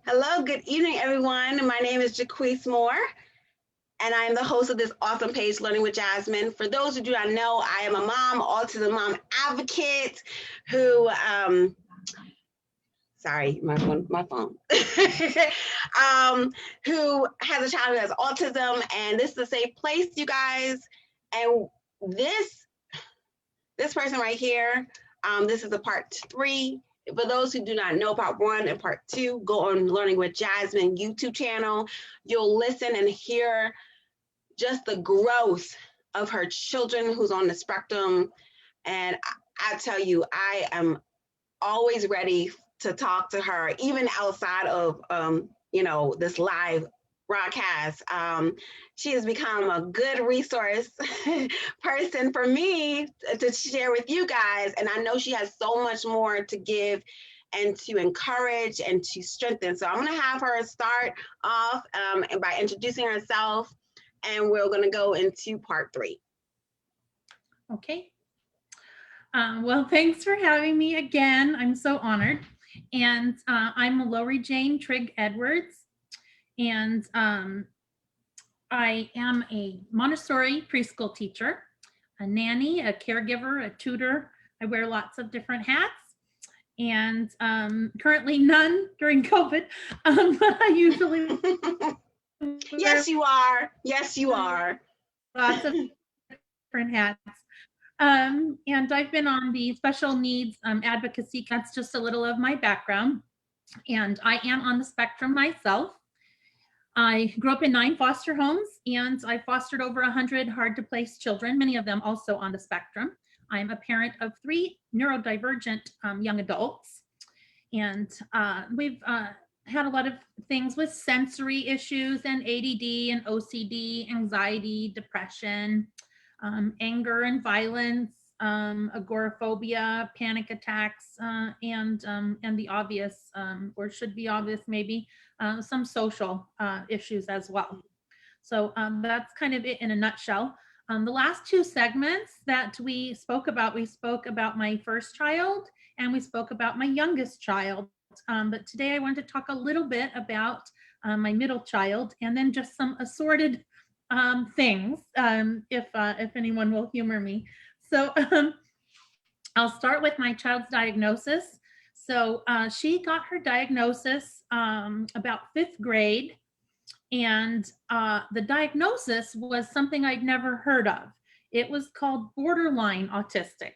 Hello, good evening, everyone. My name is Jaquise Moore, and I'm the host of this awesome page, Learning with Jasmine. For those who do not know, I am a mom, autism mom advocate who, sorry, my phone, who has a child who has autism, and this is a safe place, you guys. And this person right here, this is a part 3. For those who do not know part 1 and part 2, go on Learning with Jasmine YouTube channel. You'll listen and hear just the growth of her children who's on the spectrum. And I tell you, I am always ready to talk to her, even outside of, this live broadcast. She has become a good resource person for me to share with you guys. And I know she has so much more to give and to encourage and to strengthen. So I'm going to have her start off by introducing herself, and we're going to go into part 3. Okay. Well, thanks for having me again. I'm so honored. And I'm Lori Jane Trigg Edwards. And I am a Montessori preschool teacher, a nanny, a caregiver, a tutor. I wear lots of different hats, and currently none during COVID. But I usually Yes, you are. Yes, you are. Lots of different hats. And I've been on the special needs advocacy. That's just a little of my background. And I am on the spectrum myself. I grew up in 9 foster homes, and I fostered over 100 hard-to-place children, many of them also on the spectrum. I'm a parent of 3 neurodivergent young adults, and we've had a lot of things with sensory issues and ADD and OCD, anxiety, depression, anger and violence, agoraphobia, panic attacks, and the obvious, or should be obvious maybe, some social issues as well. So that's kind of it in a nutshell. The last 2 segments that we spoke about my first child and we spoke about my youngest child. But today I wanted to talk a little bit about my middle child, and then just some assorted things, if anyone will humor me. So I'll start with my child's diagnosis. So she got her diagnosis about 5th grade, and the diagnosis was something I'd never heard of. It was called borderline autistic.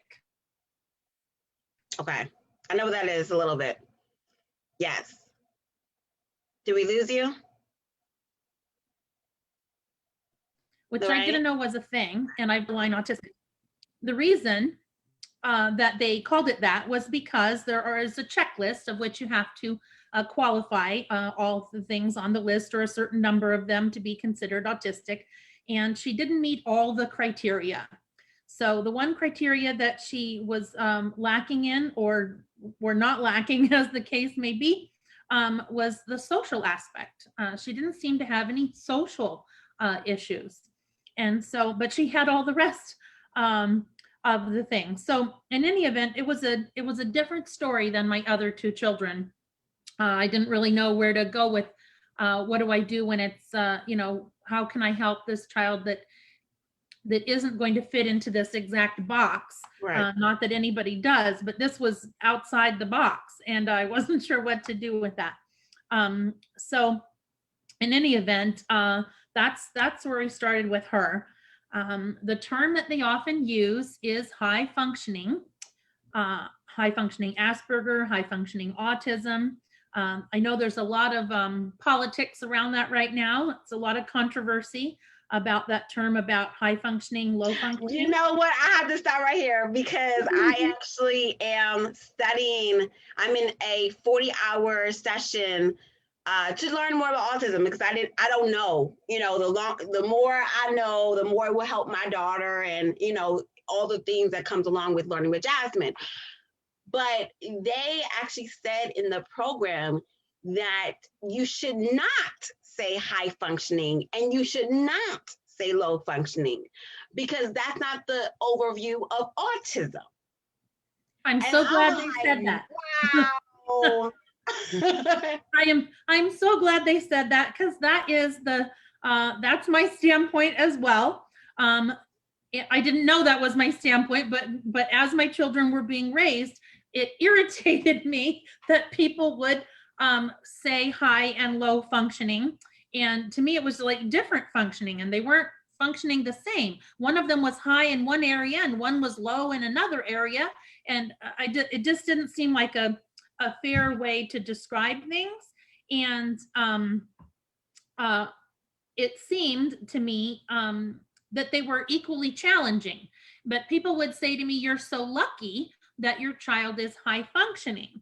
Okay, I know what that is a little bit. Yes. Did we lose you? Which I didn't know was a thing, and I'm borderline autistic. The reason that they called it that was because there is a checklist of which you have to qualify all the things on the list, or a certain number of them, to be considered autistic. And she didn't meet all the criteria. So the one criteria that she was lacking in, or not lacking, as the case may be, was the social aspect. She didn't seem to have any social issues. And so, but she had all the rest of the things. So in any event, it was a different story than my other 2 children. I didn't really know where to go with what do I do when it's, how can I help this child that isn't going to fit into this exact box. Right. Not that anybody does, but this was outside the box, and I wasn't sure what to do with that. So in any event, that's where we started with her. The term that they often use is high functioning Asperger, high functioning autism. I know there's a lot of politics around that right now. It's a lot of controversy about that term, about high functioning, low functioning. You know what? I have to stop right here because I actually am studying. I'm in a 40-hour session to learn more about autism, because I don't know. The more I know, the more it will help my daughter, and all the things that comes along with learning with Jasmine. But they actually said in the program that you should not say high functioning and you should not say low functioning, because that's not the overview of autism. I'm so glad they said that. Wow. I'm so glad they said that, because that is that's my standpoint as well. I didn't know that was my standpoint, but as my children were being raised, it irritated me that people would say high and low functioning. And to me, it was like different functioning, and they weren't functioning the same. One of them was high in one area and one was low in another area. And it just didn't seem like a fair way to describe things. And it seemed to me that they were equally challenging. But people would say to me, "You're so lucky that your child is high functioning."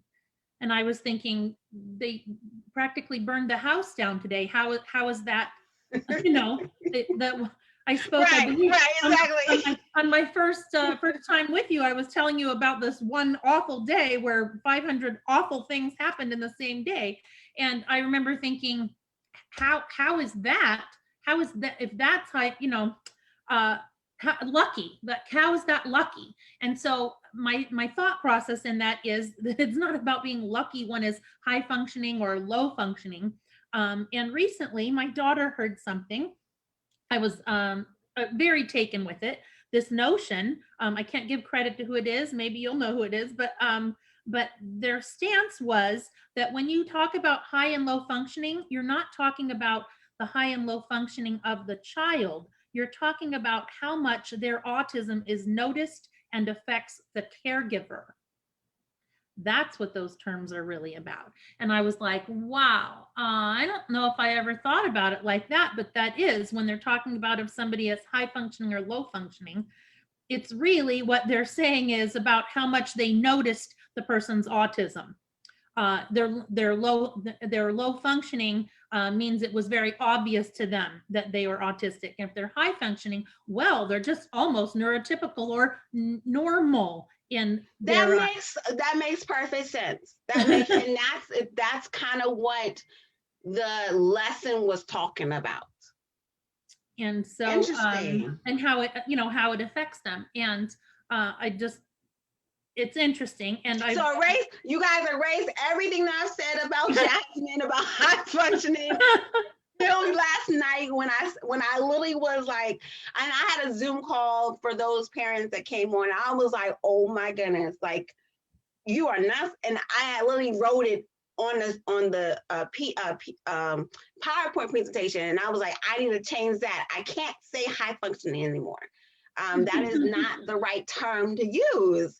And I was thinking, they practically burned the house down today. How is that? You know, that I spoke, Right, I believe, right, exactly. on my first time with you, I was telling you about this one awful day where 500 awful things happened in the same day. And I remember thinking, how is that? How is that, if that's how, you know, lucky, that how is that lucky? And so my thought process in that is that it's not about being lucky one is high functioning or low functioning. And recently my daughter heard something. I was very taken with it. This notion, I can't give credit to who it is. Maybe you'll know who it is, but their stance was that when you talk about high and low functioning, you're not talking about the high and low functioning of the child. You're talking about how much their autism is noticed and affects the caregiver. That's what those terms are really about. And I was like, wow, I don't know if I ever thought about it like that, but that is when they're talking about if somebody is high functioning or low functioning, it's really what they're saying is about how much they noticed the person's autism. Their low functioning means it was very obvious to them that they were autistic. And if they're high functioning, well, they're just almost neurotypical or normal in their. That makes perfect sense. And that's kind of what the lesson was talking about. And so and how it, you know, how it affects them. And it's interesting. And you guys erased everything that I've said about Jasmine about high functioning. Last night when I literally was like, and I had a Zoom call for those parents that came on. I was like, oh my goodness, like you are nuts. And I literally wrote it on the PowerPoint presentation, and I was like, I need to change that. I can't say high functioning anymore. That is not the right term to use.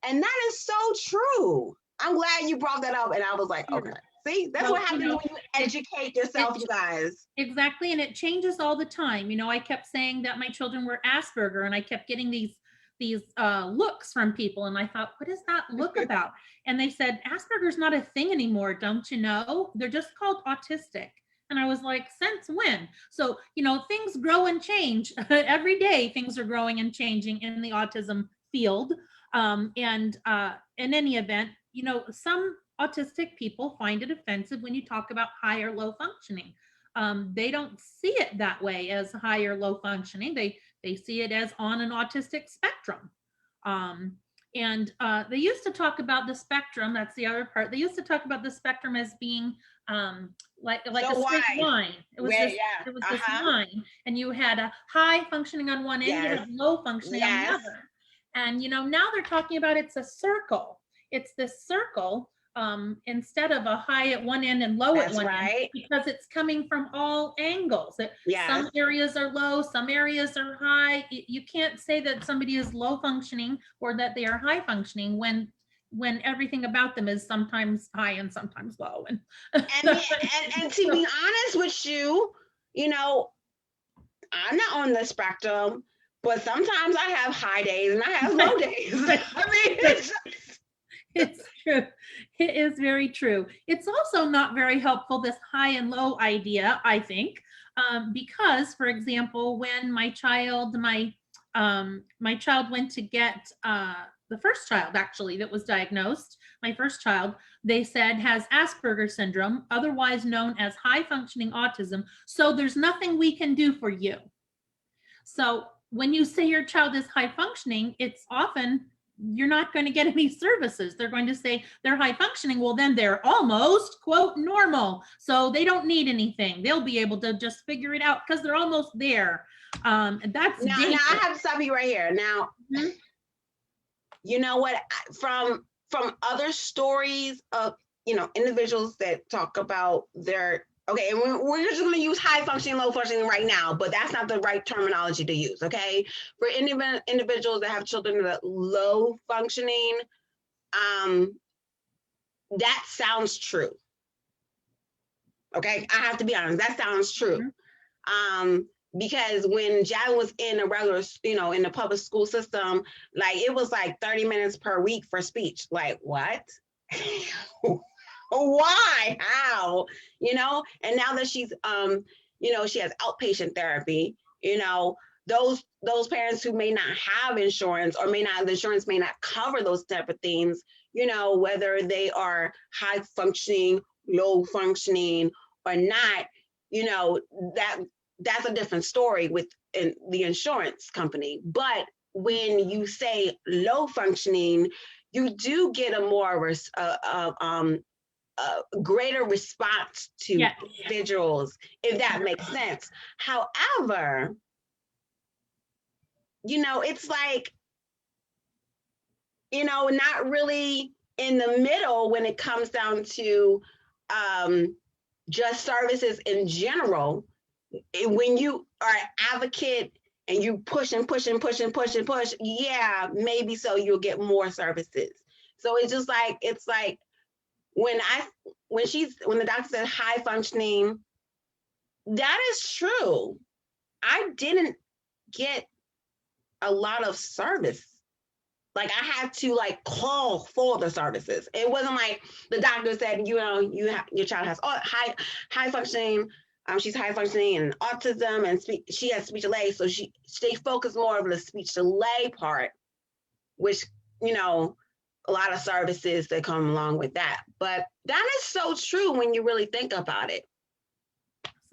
And that is so true. I'm glad you brought that up. And I was like, okay. See, that's what happens when you educate yourself, you guys. Exactly. And it changes all the time. You know, I kept saying that my children were Asperger, and I kept getting these looks from people. And I thought, what is that look about? And they said, Asperger's not a thing anymore. Don't you know? They're just called autistic. And I was like, since when? So, you know, things grow and change. Every day things are growing and changing in the autism field. And in any event, you know, some autistic people find it offensive when you talk about high or low functioning. They don't see it that way as high or low functioning. They see it as on an autistic spectrum. And they used to talk about the spectrum. That's the other part. They used to talk about the spectrum as being like so a straight line. It was this line, and you had a high functioning on one end, you had low functioning on the other. And you know, now they're talking about it's a circle. It's this circle instead of a high at one end and low at one end, because it's coming from all angles. Some areas are low, some areas are high. You can't say that somebody is low functioning or that they are high functioning when everything about them is sometimes high and sometimes low. And to be honest with you, you know, I'm not on the spectrum, but sometimes I have high days and I have low days. I mean, it's true. It is very true. It's also not very helpful, this high and low idea, I think, because, for example, when my child went to get the first child, actually, that was diagnosed, my first child, they said has Asperger's syndrome, otherwise known as high functioning autism. So there's nothing we can do for you. So when you say your child is high functioning, it's often you're not going to get any services. They're going to say they're high functioning. Well, then they're almost, quote, normal. So they don't need anything. They'll be able to just figure it out because they're almost there. And that's now I have to stop you right here. Now, you know what? From other stories of, you know, individuals that talk about their, okay, and we're just going to use high functioning, low functioning right now, but that's not the right terminology to use, okay? For individuals that have children that are low functioning, that sounds true. Okay, I have to be honest, that sounds true. Because when Jasmine was in a regular, you know, in the public school system, like it was like 30 minutes per week for speech. Like, what? Why? How? You know, and now that she's, you know, she has outpatient therapy, you know, those parents who may not have insurance or the insurance may not cover those type of things, you know, whether they are high functioning, low functioning or not, you know, that's a different story with the insurance company. But when you say low functioning, you do get a more greater response to individuals, if that makes sense. However, you know, it's like, you know, not really in the middle when it comes down to just services in general. When you are an advocate and you push and push and push and push and push, yeah, maybe so you'll get more services. So it's just like, it's like when the doctor said high functioning, that is true. I didn't get a lot of service. Like I had to like call for the services. It wasn't like the doctor said, you know, your child has high functioning. She's high functioning and autism, and she has speech delay. So they focus more on the speech delay part, which, you know, a lot of services that come along with that. But that is so true when you really think about it.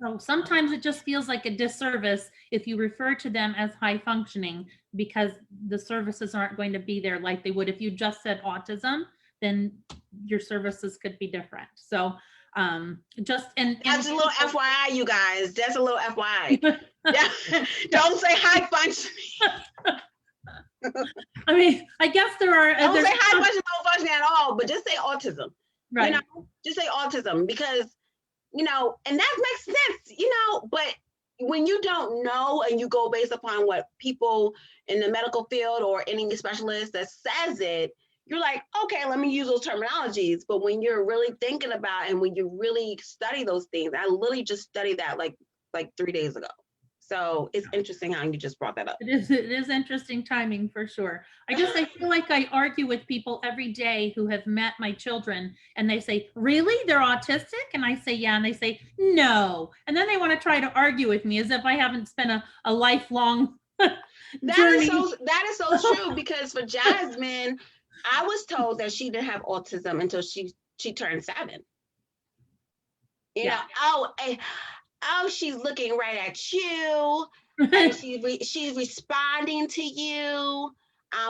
So sometimes it just feels like a disservice if you refer to them as high functioning, because the services aren't going to be there like they would if you just said autism. Then your services could be different. So that's a little FYI, you guys. That's a little FYI. Yeah. Don't say high functioning. I mean, I guess don't say high functioning, low functioning at all, but just say autism. Right. You know, just say autism, because, you know, and that makes sense, you know, but when you don't know and you go based upon what people in the medical field or any specialist that says it, you're like, okay, let me use those terminologies. But when you're really thinking about and when you really study those things, I literally just studied that like 3 days ago. So it's interesting how you just brought that up. It is interesting timing for sure. I feel like I argue with people every day who have met my children and they say, really? They're autistic? And I say, yeah. And they say, no. And then they want to try to argue with me as if I haven't spent a lifelong journey. That is so true, because for Jasmine, I was told that she didn't have autism until she turned 7. You know, she's looking right at you, and she's responding to you.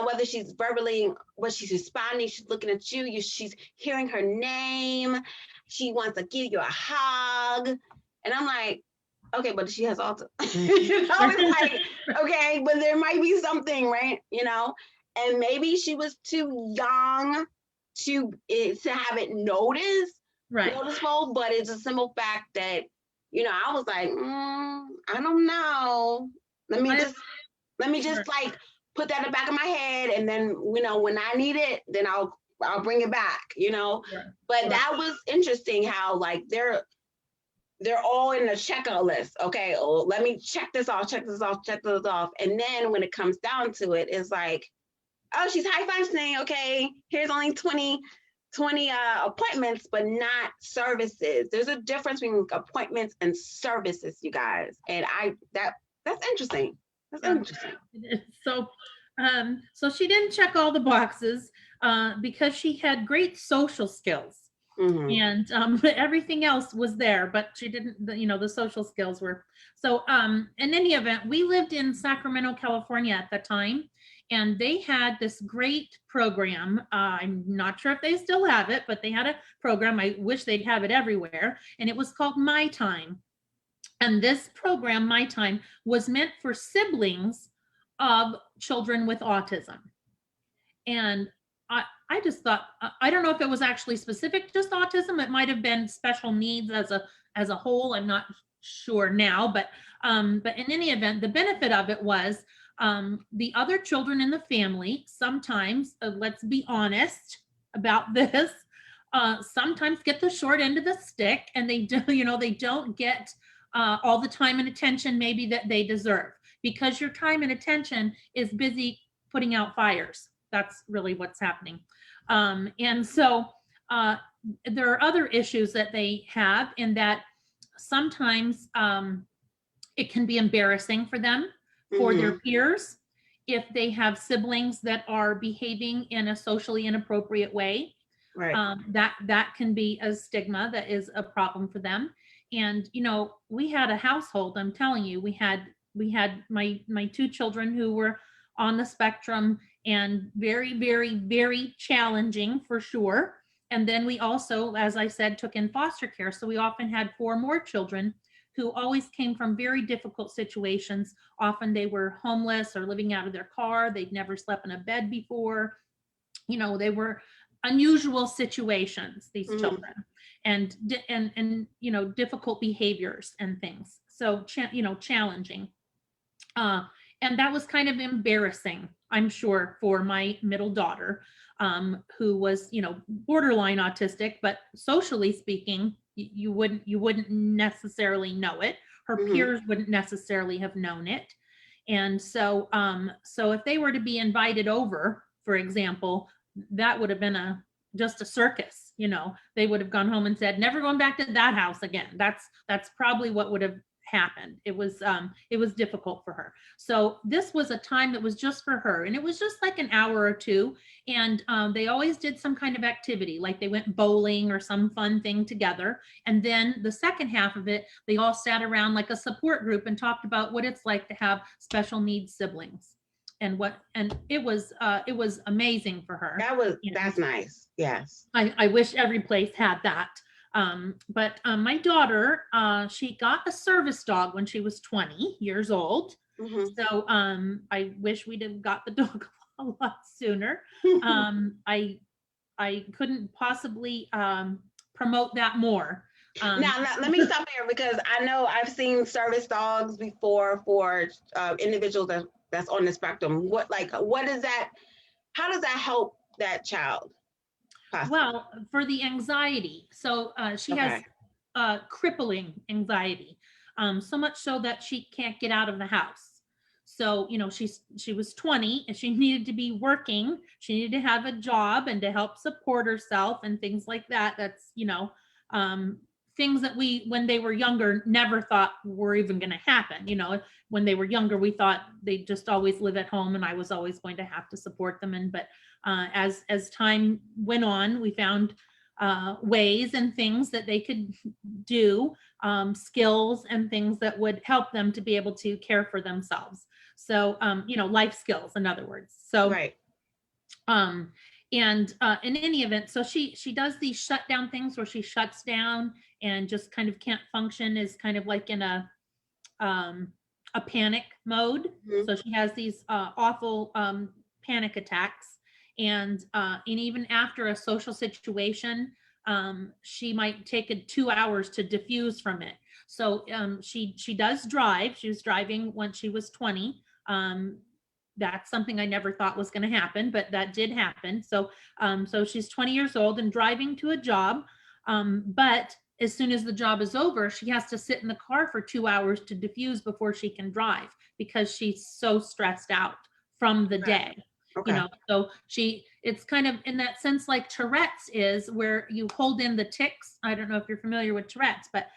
Whether she's verbally, what she's responding, she's looking at you. She's hearing her name. She wants to give you a hug, and I'm like, okay, but she has autism. You know, it's like, okay, but there might be something, right? You know. And maybe she was too young to have it noticeable, but it's a simple fact that, you know, I was like, I don't know. Let me just like put that in the back of my head, and then, you know, when I need it, then I'll bring it back, you know. Yeah. But that was interesting how like they're all in the checker list. Okay, let me check this off, and then when it comes down to it, it's like, oh, she's high functioning. Okay, here's only 20 appointments, but not services. There's a difference between appointments and services, you guys. And that's interesting. That's interesting. So she didn't check all the boxes because she had great social skills. Mm-hmm. And everything else was there, but she didn't, you know, the social skills were. So in any event, we lived in Sacramento, California at the time. and they had this great program. I'm not sure if they still have it, but they had a program. I wish they'd have it everywhere. And it was called My Time. And this program, My Time, was meant for siblings of children with autism. And I just thought, I don't know if it was actually specific to just autism. It might have been special needs as a whole. I'm not sure now, but in any event, the benefit of it was the other children in the family sometimes, let's be honest about this, sometimes get the short end of the stick, and they do, they don't get all the time and attention maybe that they deserve, because your time and attention is busy putting out fires. That's really what's happening. And so there are other issues that they have, in that sometimes it can be embarrassing for them, for their peers, if they have siblings that are behaving in a socially inappropriate way. Right. That can be a stigma that is a problem for them. And we had a household, I'm telling you, we had my two children who were on the spectrum, and very, very, very challenging for sure. And then we also, as I said, took in foster care. So we often had 4 more children who always came from very difficult situations. Often they were homeless or living out of their car. They'd never slept in a bed before. They were unusual situations, these children, and difficult behaviors and things. So, challenging. And that was kind of embarrassing, I'm sure, for my middle daughter, who was, borderline autistic, but socially speaking, you wouldn't necessarily know it. Her peers wouldn't necessarily have known it. And so, so if they were to be invited over, for example, that would have been just a circus. They would have gone home and said, never going back to that house again. That's probably what would have happened. It was difficult for her. So this was a time that was just for her, and it was just like an hour or two. And they always did some kind of activity, like they went bowling or some fun thing together. And then the second half of it, they all sat around like a support group and talked about what it's like to have special needs siblings, and it was amazing for her. That's nice. Yes. I wish every place had that. But my daughter, she got a service dog when she was 20 years old. So I wish we'd have got the dog a lot sooner. I couldn't possibly promote that more. Now, let me stop there, because I know I've seen service dogs before for individuals that's on the spectrum. What is that? How does that help that child? Possibly? Well, for the anxiety. So she has crippling anxiety, so much so that she can't get out of the house. So, she was 20 and she needed to be working. She needed to have a job and to help support herself and things like that. That's, things that we, when they were younger, never thought were even going to happen. When they were younger, we thought they'd just always live at home and I was always going to have to support them. But as time went on, we found ways and things that they could do, skills and things that would help them to be able to care for themselves. So, life skills, in other words. So, right. And in any event, so she does these shutdown things where she shuts down and just kind of can't function, is kind of like in a panic mode. So she has these awful panic attacks. And even after a social situation, she might take 2 hours to diffuse from it. So she does drive. She was driving when she was 20. That's something I never thought was going to happen, but that did happen. So so she's 20 years old and driving to a job. But as soon as the job is over, she has to sit in the car for 2 hours to diffuse before she can drive, because she's so stressed out from the day. Okay. So it's kind of in that sense like Tourette's is, where you hold in the tics. I don't know if you're familiar with Tourette's, but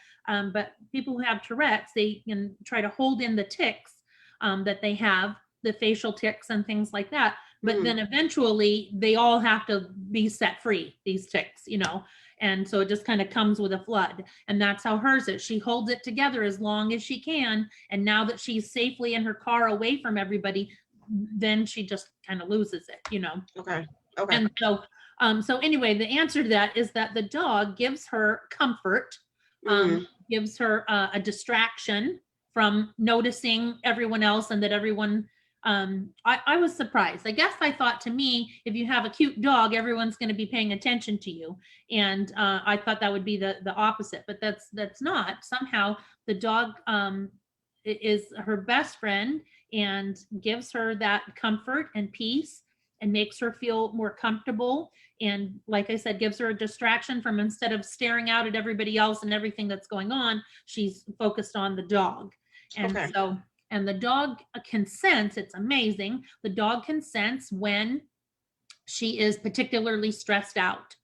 people who have Tourette's, they can try to hold in the tics that they have, the facial tics and things like that. But then eventually they all have to be set free, these tics, and so it just kind of comes with a flood. And that's how hers is. She holds it together as long as she can. And now that she's safely in her car away from everybody, then she just kind of loses it, you know. Okay. Okay. And so anyway, the answer to that is that the dog gives her comfort, gives her a distraction from noticing everyone else, and that everyone, I was surprised. I guess I thought, to me, if you have a cute dog, everyone's going to be paying attention to you. And I thought that would be the opposite, but that's not. Somehow the dog is her best friend and gives her that comfort and peace and makes her feel more comfortable. And like I said, gives her a distraction from, instead of staring out at everybody else and everything that's going on, she's focused on the dog. And Okay. so, and the dog can sense, it's amazing. The dog can sense when she is particularly stressed out,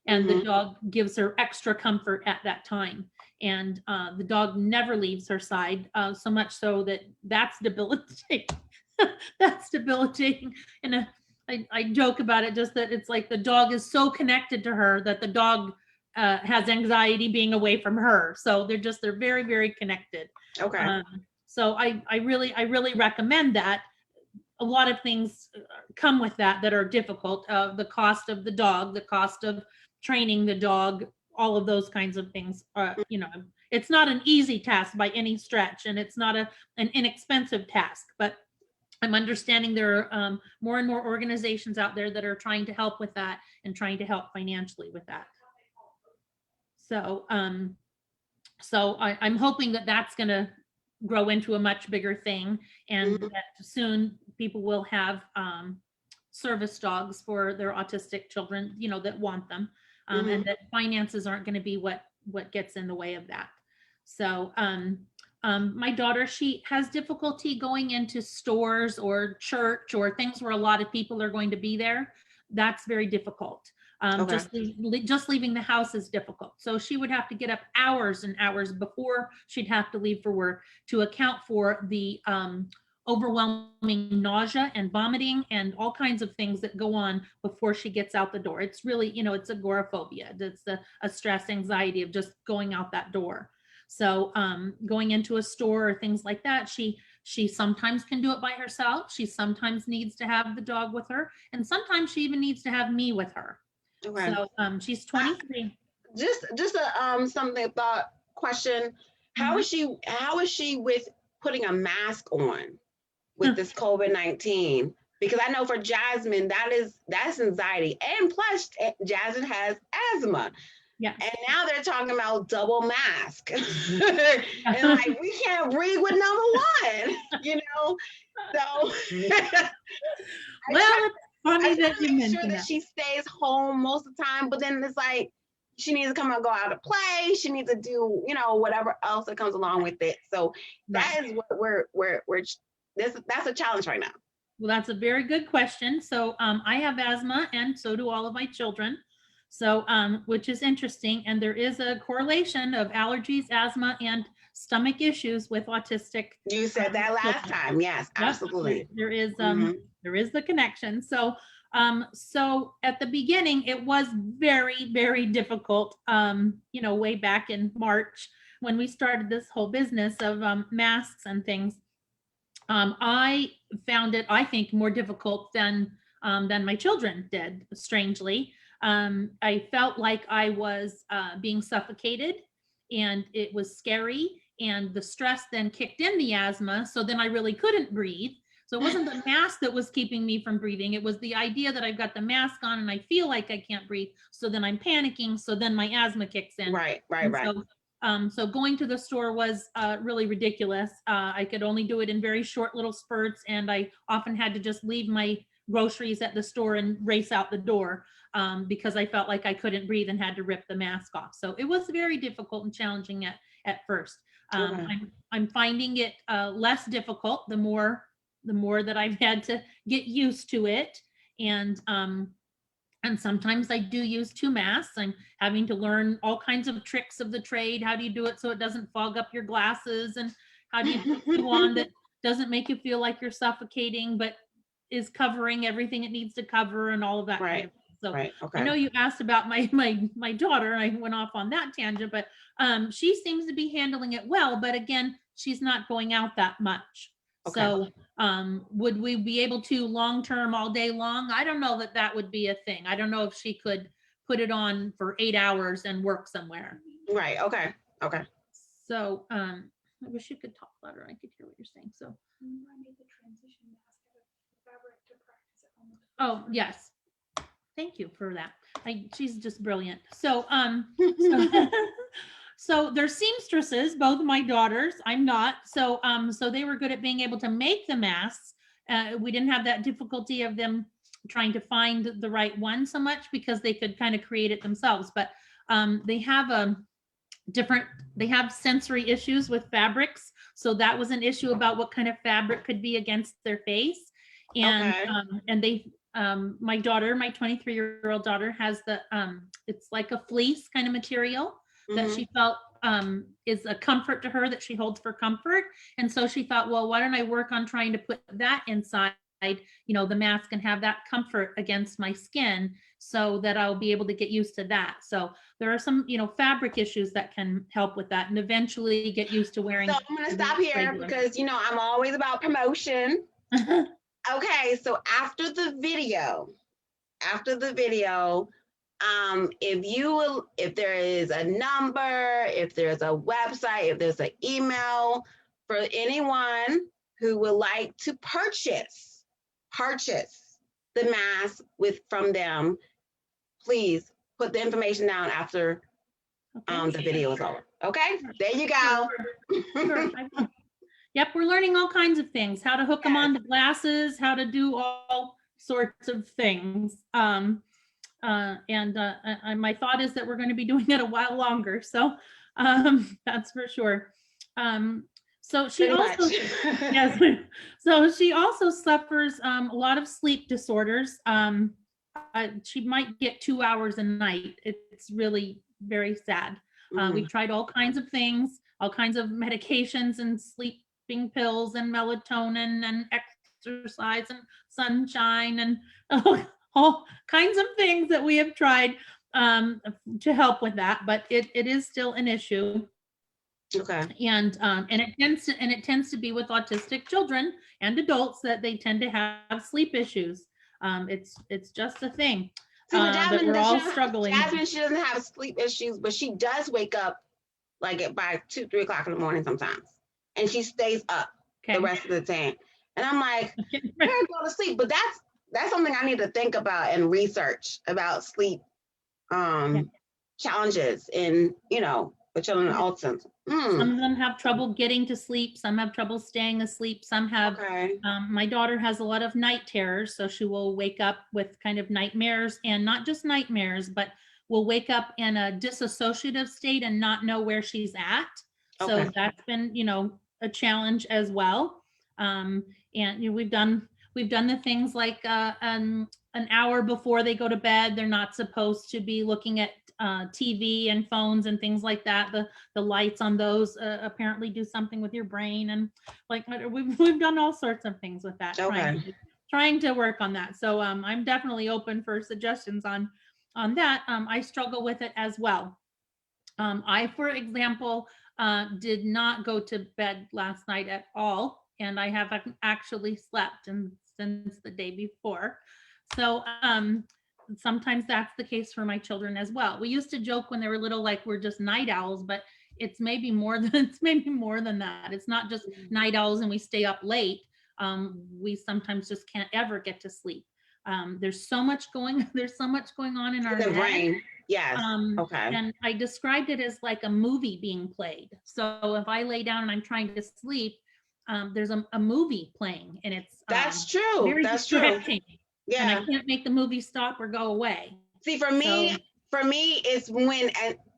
and the dog gives her extra comfort at that time. And the dog never leaves her side, so much so that that's debilitating. That's debilitating. And I joke about it, just that it's like the dog is so connected to her that the dog has anxiety being away from her. So they're very, very connected. Okay. So I really recommend that. A lot of things come with that are difficult. The cost of the dog, the cost of training the dog, all of those kinds of things. You know, it's not an easy task by any stretch, and it's not an inexpensive task. But I'm understanding there are more and more organizations out there that are trying to help with that and trying to help financially with that. So, I'm hoping that that's going to grow into a much bigger thing, and that soon people will have service dogs for their autistic children, you know, that want them, and that finances aren't going to be what gets in the way of that. So, my daughter, she has difficulty going into stores or church or things where a lot of people are going to be there. That's very difficult. Just leaving the house is difficult. So she would have to get up hours and hours before she'd have to leave for work to account for the overwhelming nausea and vomiting and all kinds of things that go on before she gets out the door. It's really, you know, it's agoraphobia. It's a stress anxiety of just going out that door. So going into a store or things like that, she sometimes can do it by herself. She sometimes needs to have the dog with her, and sometimes she even needs to have me with her. Okay. So she's 23. Just something thought question. How is she with putting a mask on with this COVID-19? Because I know for Jasmine, that's anxiety, and plus Jasmine has asthma. Yeah. And now they're talking about double mask. And like, we can't breathe with number one, you know? So well, it's funny that you mentioned that she stays home most of the time, but then it's like she needs to come and go out to play. She needs to do, you know, whatever else that comes along with it. So that is what that's a challenge right now. Well, that's a very good question. So I have asthma, and so do all of my children. So, which is interesting. And there is a correlation of allergies, asthma, and stomach issues with autistic. You said that last time. Yes, absolutely. There is the connection. So, so at the beginning, it was very, very difficult, you know, way back in March when we started this whole business of masks and things. I found it, I think, more difficult than my children did, strangely. I felt like I was being suffocated, and it was scary, and the stress then kicked in the asthma. So then I really couldn't breathe. So it wasn't the mask that was keeping me from breathing. It was the idea that I've got the mask on and I feel like I can't breathe. So then I'm panicking. So then my asthma kicks in. Right. So going to the store was really ridiculous. I could only do it in very short little spurts, and I often had to just leave my groceries at the store and race out the door because I felt like I couldn't breathe and had to rip the mask off. So it was very difficult and challenging at first. I'm finding it less difficult the more that I've had to get used to it. And sometimes I do use two masks. I'm having to learn all kinds of tricks of the trade. How do you do it so it doesn't fog up your glasses? And how do you put one that doesn't make you feel like you're suffocating, but is covering everything it needs to cover and all of that. Right. Kind of so okay. I know you asked about my daughter, and I went off on that tangent, but she seems to be handling it well. But again, she's not going out that much. Okay. So would we be able to long-term all day long? I don't know that that would be a thing. I don't know if she could put it on for 8 hours and work somewhere. Right. Okay. Okay. So I wish you could talk louder. I could hear what you're saying. So oh yes, thank you for that. She's just brilliant. So so, so they're seamstresses, both of my daughters. I'm not. So so they were good at being able to make the masks. We didn't have that difficulty of them trying to find the right one so much because they could kind of create it themselves. But they have they have sensory issues with fabrics. So that was an issue about what kind of fabric could be against their face. And Okay. and they my daughter, my 23-year-old daughter, has the it's like a fleece kind of material that she felt is a comfort to her, that she holds for comfort. And so she thought, well, why don't I work on trying to put that inside, you know, the mask, and have that comfort against my skin so that I'll be able to get used to that. So there are some, you know, fabric issues that can help with that, and eventually get used to wearing. So I'm going to stop here regular. because, you know, I'm always about promotion. Okay. So after the video, if there is a number, if there's a website, if there's an email for anyone who would like to purchase the mask from them, please put the information down after the video is over. Okay, there you go. Sure. Yep, we're learning all kinds of things, how to hook them onto glasses, how to do all sorts of things. My thought is that we're going to be doing it a while longer. So that's for sure. So she also, yes, so she also suffers a lot of sleep disorders. She might get 2 hours a night. It's really very sad. We've tried all kinds of things, all kinds of medications and sleeping pills and melatonin and exercise and sunshine and all kinds of things that we have tried to help with that, but it is still an issue. Okay. And it tends to be with autistic children and adults that they tend to have sleep issues. It's just a thing. That we're all struggling. Jasmine, she doesn't have sleep issues, but she does wake up like by 2-3 o'clock in the morning sometimes, and she stays up the rest of the time. And I'm like, go to sleep. But that's something I need to think about and research about sleep challenges in, you know, for children with autism. Some of them have trouble getting to sleep. Some have trouble staying asleep. Some have, my daughter has a lot of night terrors. So she will wake up with kind of nightmares, and not just nightmares, but will wake up in a disassociative state and not know where she's at. So that's been, you know, a challenge as well. And you know, we've done the things like an hour before they go to bed, they're not supposed to be looking at TV and phones and things like that. The lights on those apparently do something with your brain, and like we've done all sorts of things with that. Trying to work on that. So I'm definitely open for suggestions on that. I struggle with it as well. I, for example, did not go to bed last night at all, and I haven't actually slept since the day before. So sometimes that's the case for my children as well. We used to joke when they were little, like we're just night owls, but it's maybe more than that. It's not just night owls and we stay up late. We sometimes just can't ever get to sleep. There's so much going on in our brain. Yes. And I described it as like a movie being played. So if I lay down and I'm trying to sleep, there's a movie playing, and it's that's true. That's true. Yeah. And I can't make the movie stop or go away. See, for me, it's when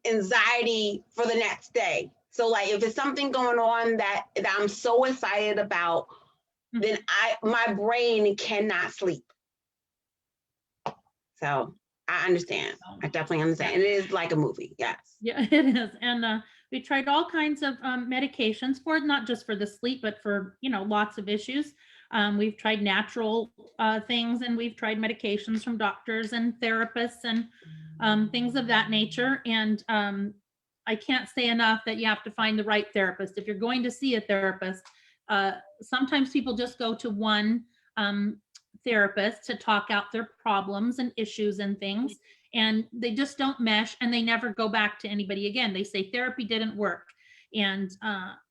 anxiety for the next day. So like if it's something going on that I'm so excited about, then my brain cannot sleep. So I understand. I definitely understand. It is like a movie. Yes. Yeah, it is. And we tried all kinds of medications for not just for the sleep, but for, you know, lots of issues. We've tried natural things, and we've tried medications from doctors and therapists and things of that nature. And I can't say enough that you have to find the right therapist. If you're going to see a therapist, sometimes people just go to one therapist to talk out their problems and issues and things, and they just don't mesh, and they never go back to anybody again. They say therapy didn't work. And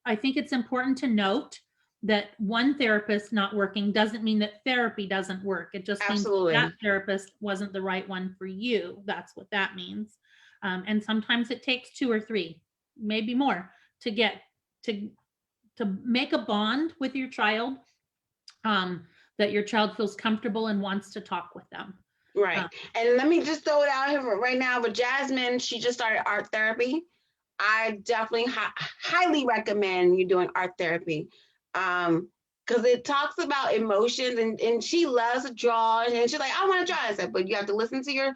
I think it's important to note that one therapist not working doesn't mean that therapy doesn't work. It just means that therapist wasn't the right one for you. That's what that means. And sometimes it takes 2 or 3, maybe more, to get to make a bond with your child, that your child feels comfortable and wants to talk with them. Right. And let me just throw it out here right now with Jasmine. She just started art therapy. I definitely highly recommend you doing art therapy, because it talks about emotions, and she loves to draw, and she's like, I want to draw. I said, but you have to listen to your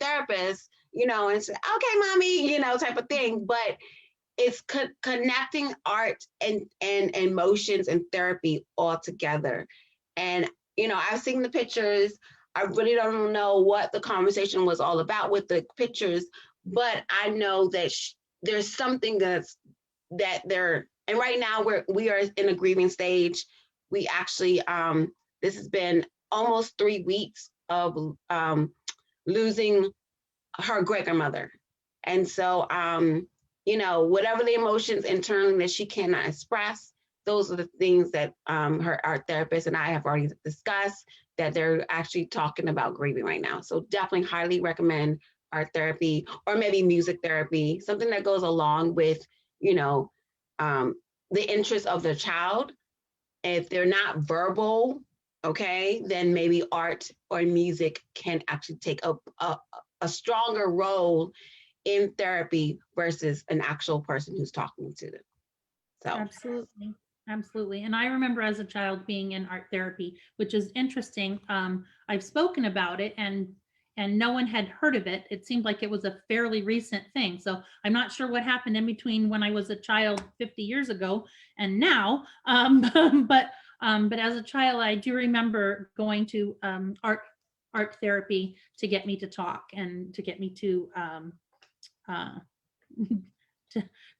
therapist, and say, okay, mommy, type of thing. But it's connecting art and emotions and therapy all together. And I've seen the pictures. I really don't know what the conversation was all about with the pictures, but I know that there's something that they're, and right now we are in a grieving stage. We actually, this has been almost 3 weeks of losing her great grandmother. And so, whatever the emotions internally that she cannot express, those are the things that her art therapist and I have already discussed, that they're actually talking about grieving right now. So definitely highly recommend art therapy, or maybe music therapy, something that goes along with, the interest of the child. If they're not verbal, okay, then maybe art or music can actually take a stronger role in therapy versus an actual person who's talking to them. So absolutely. And I remember as a child being in art therapy, which is interesting. I've spoken about it, and no one had heard of it. It seemed like it was a fairly recent thing. So I'm not sure what happened in between when I was a child 50 years ago and now. But as a child, I do remember going to art therapy to get me to talk, and to get me to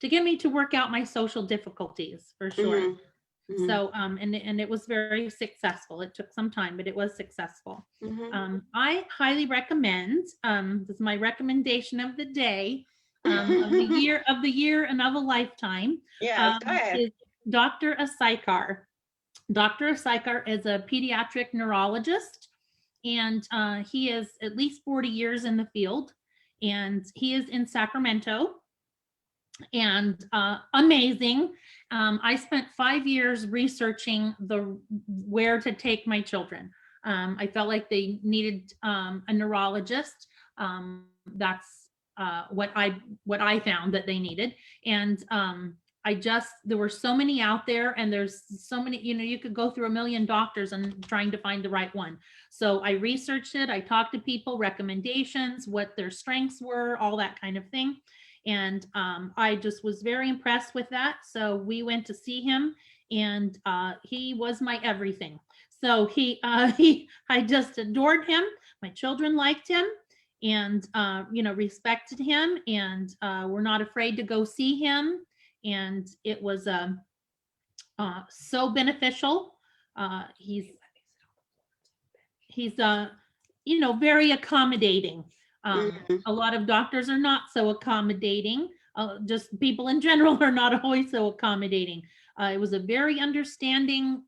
to get me to work out my social difficulties, for sure. Mm-hmm. So and it was very successful. It took some time, but it was successful. Mm-hmm. I highly recommend, this is my recommendation of the day, of the year and of a lifetime. Yeah, go ahead. Is Dr. Asaikar. Dr. Asaikar is a pediatric neurologist, and he is at least 40 years in the field, and he is in Sacramento. And amazing. I spent 5 years researching where to take my children. I felt like they needed a neurologist. That's what I found that they needed. And there were so many out there, and there's so many, you could go through a million doctors and trying to find the right one. So I researched it. I talked to people, recommendations, what their strengths were, all that kind of thing. And I just was very impressed with that. So we went to see him, and he was my everything. So I just adored him. My children liked him, and respected him, and were not afraid to go see him. And it was so beneficial. He's very accommodating. A lot of doctors are not so accommodating. Just people in general are not always so accommodating. It was a very understanding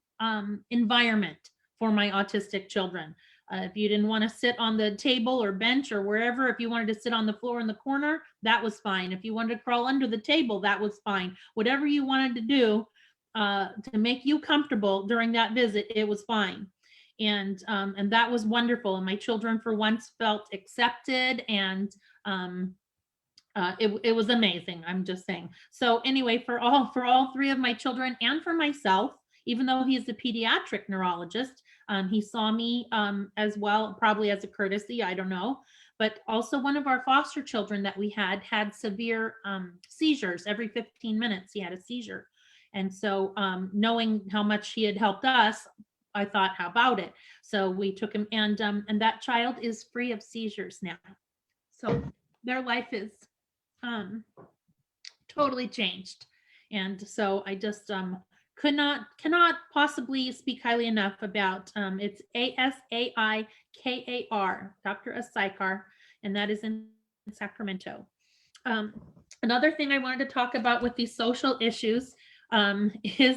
environment for my autistic children. If you didn't want to sit on the table or bench or wherever, if you wanted to sit on the floor in the corner, that was fine. If you wanted to crawl under the table, that was fine. Whatever you wanted to do to make you comfortable during that visit, it was fine. And that was wonderful. And my children for once felt accepted, and it was amazing. I'm just saying. So anyway, for all 3 of my children, and for myself, even though he's a pediatric neurologist, he saw me as well, probably as a courtesy, I don't know. But also one of our foster children that we had severe seizures. Every 15 minutes he had a seizure. And so knowing how much he had helped us, I thought, how about it? So we took him, and that child is free of seizures now. So their life is totally changed. And so I just cannot possibly speak highly enough about. It's ASAIKAR, Dr. Asaikar, and that is in Sacramento. Um, Another thing I wanted to talk about with these social issues is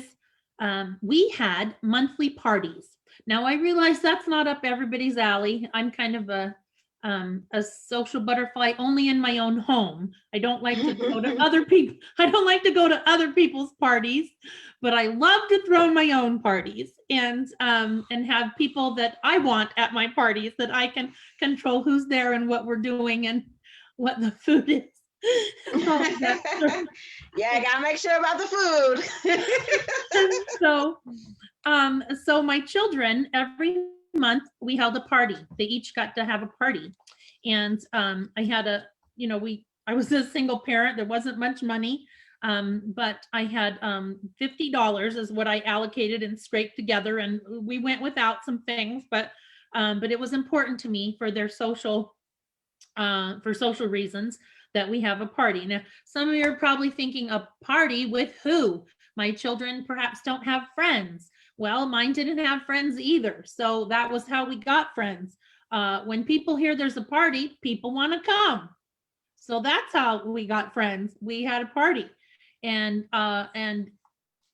we had monthly parties. Now I realize that's not up everybody's alley. I'm kind of a social butterfly only in my own home. I don't like to go to other people. I don't like to go to other people's parties, but I love to throw my own parties and have people that I want at my parties that I can control who's there and what we're doing and what the food is. Yeah, I gotta make sure about the food. So my children, every month we held a party. They each got to have a party. And I had I was a single parent. There wasn't much money. But I had $50 is what I allocated and scraped together. And we went without some things, but it was important to me for their social reasons that we have a party. Now, some of you are probably thinking, a party with who? My children perhaps don't have friends. Well, mine didn't have friends either. So that was how we got friends. When people hear there's a party, people want to come. So that's how we got friends. We had a party. And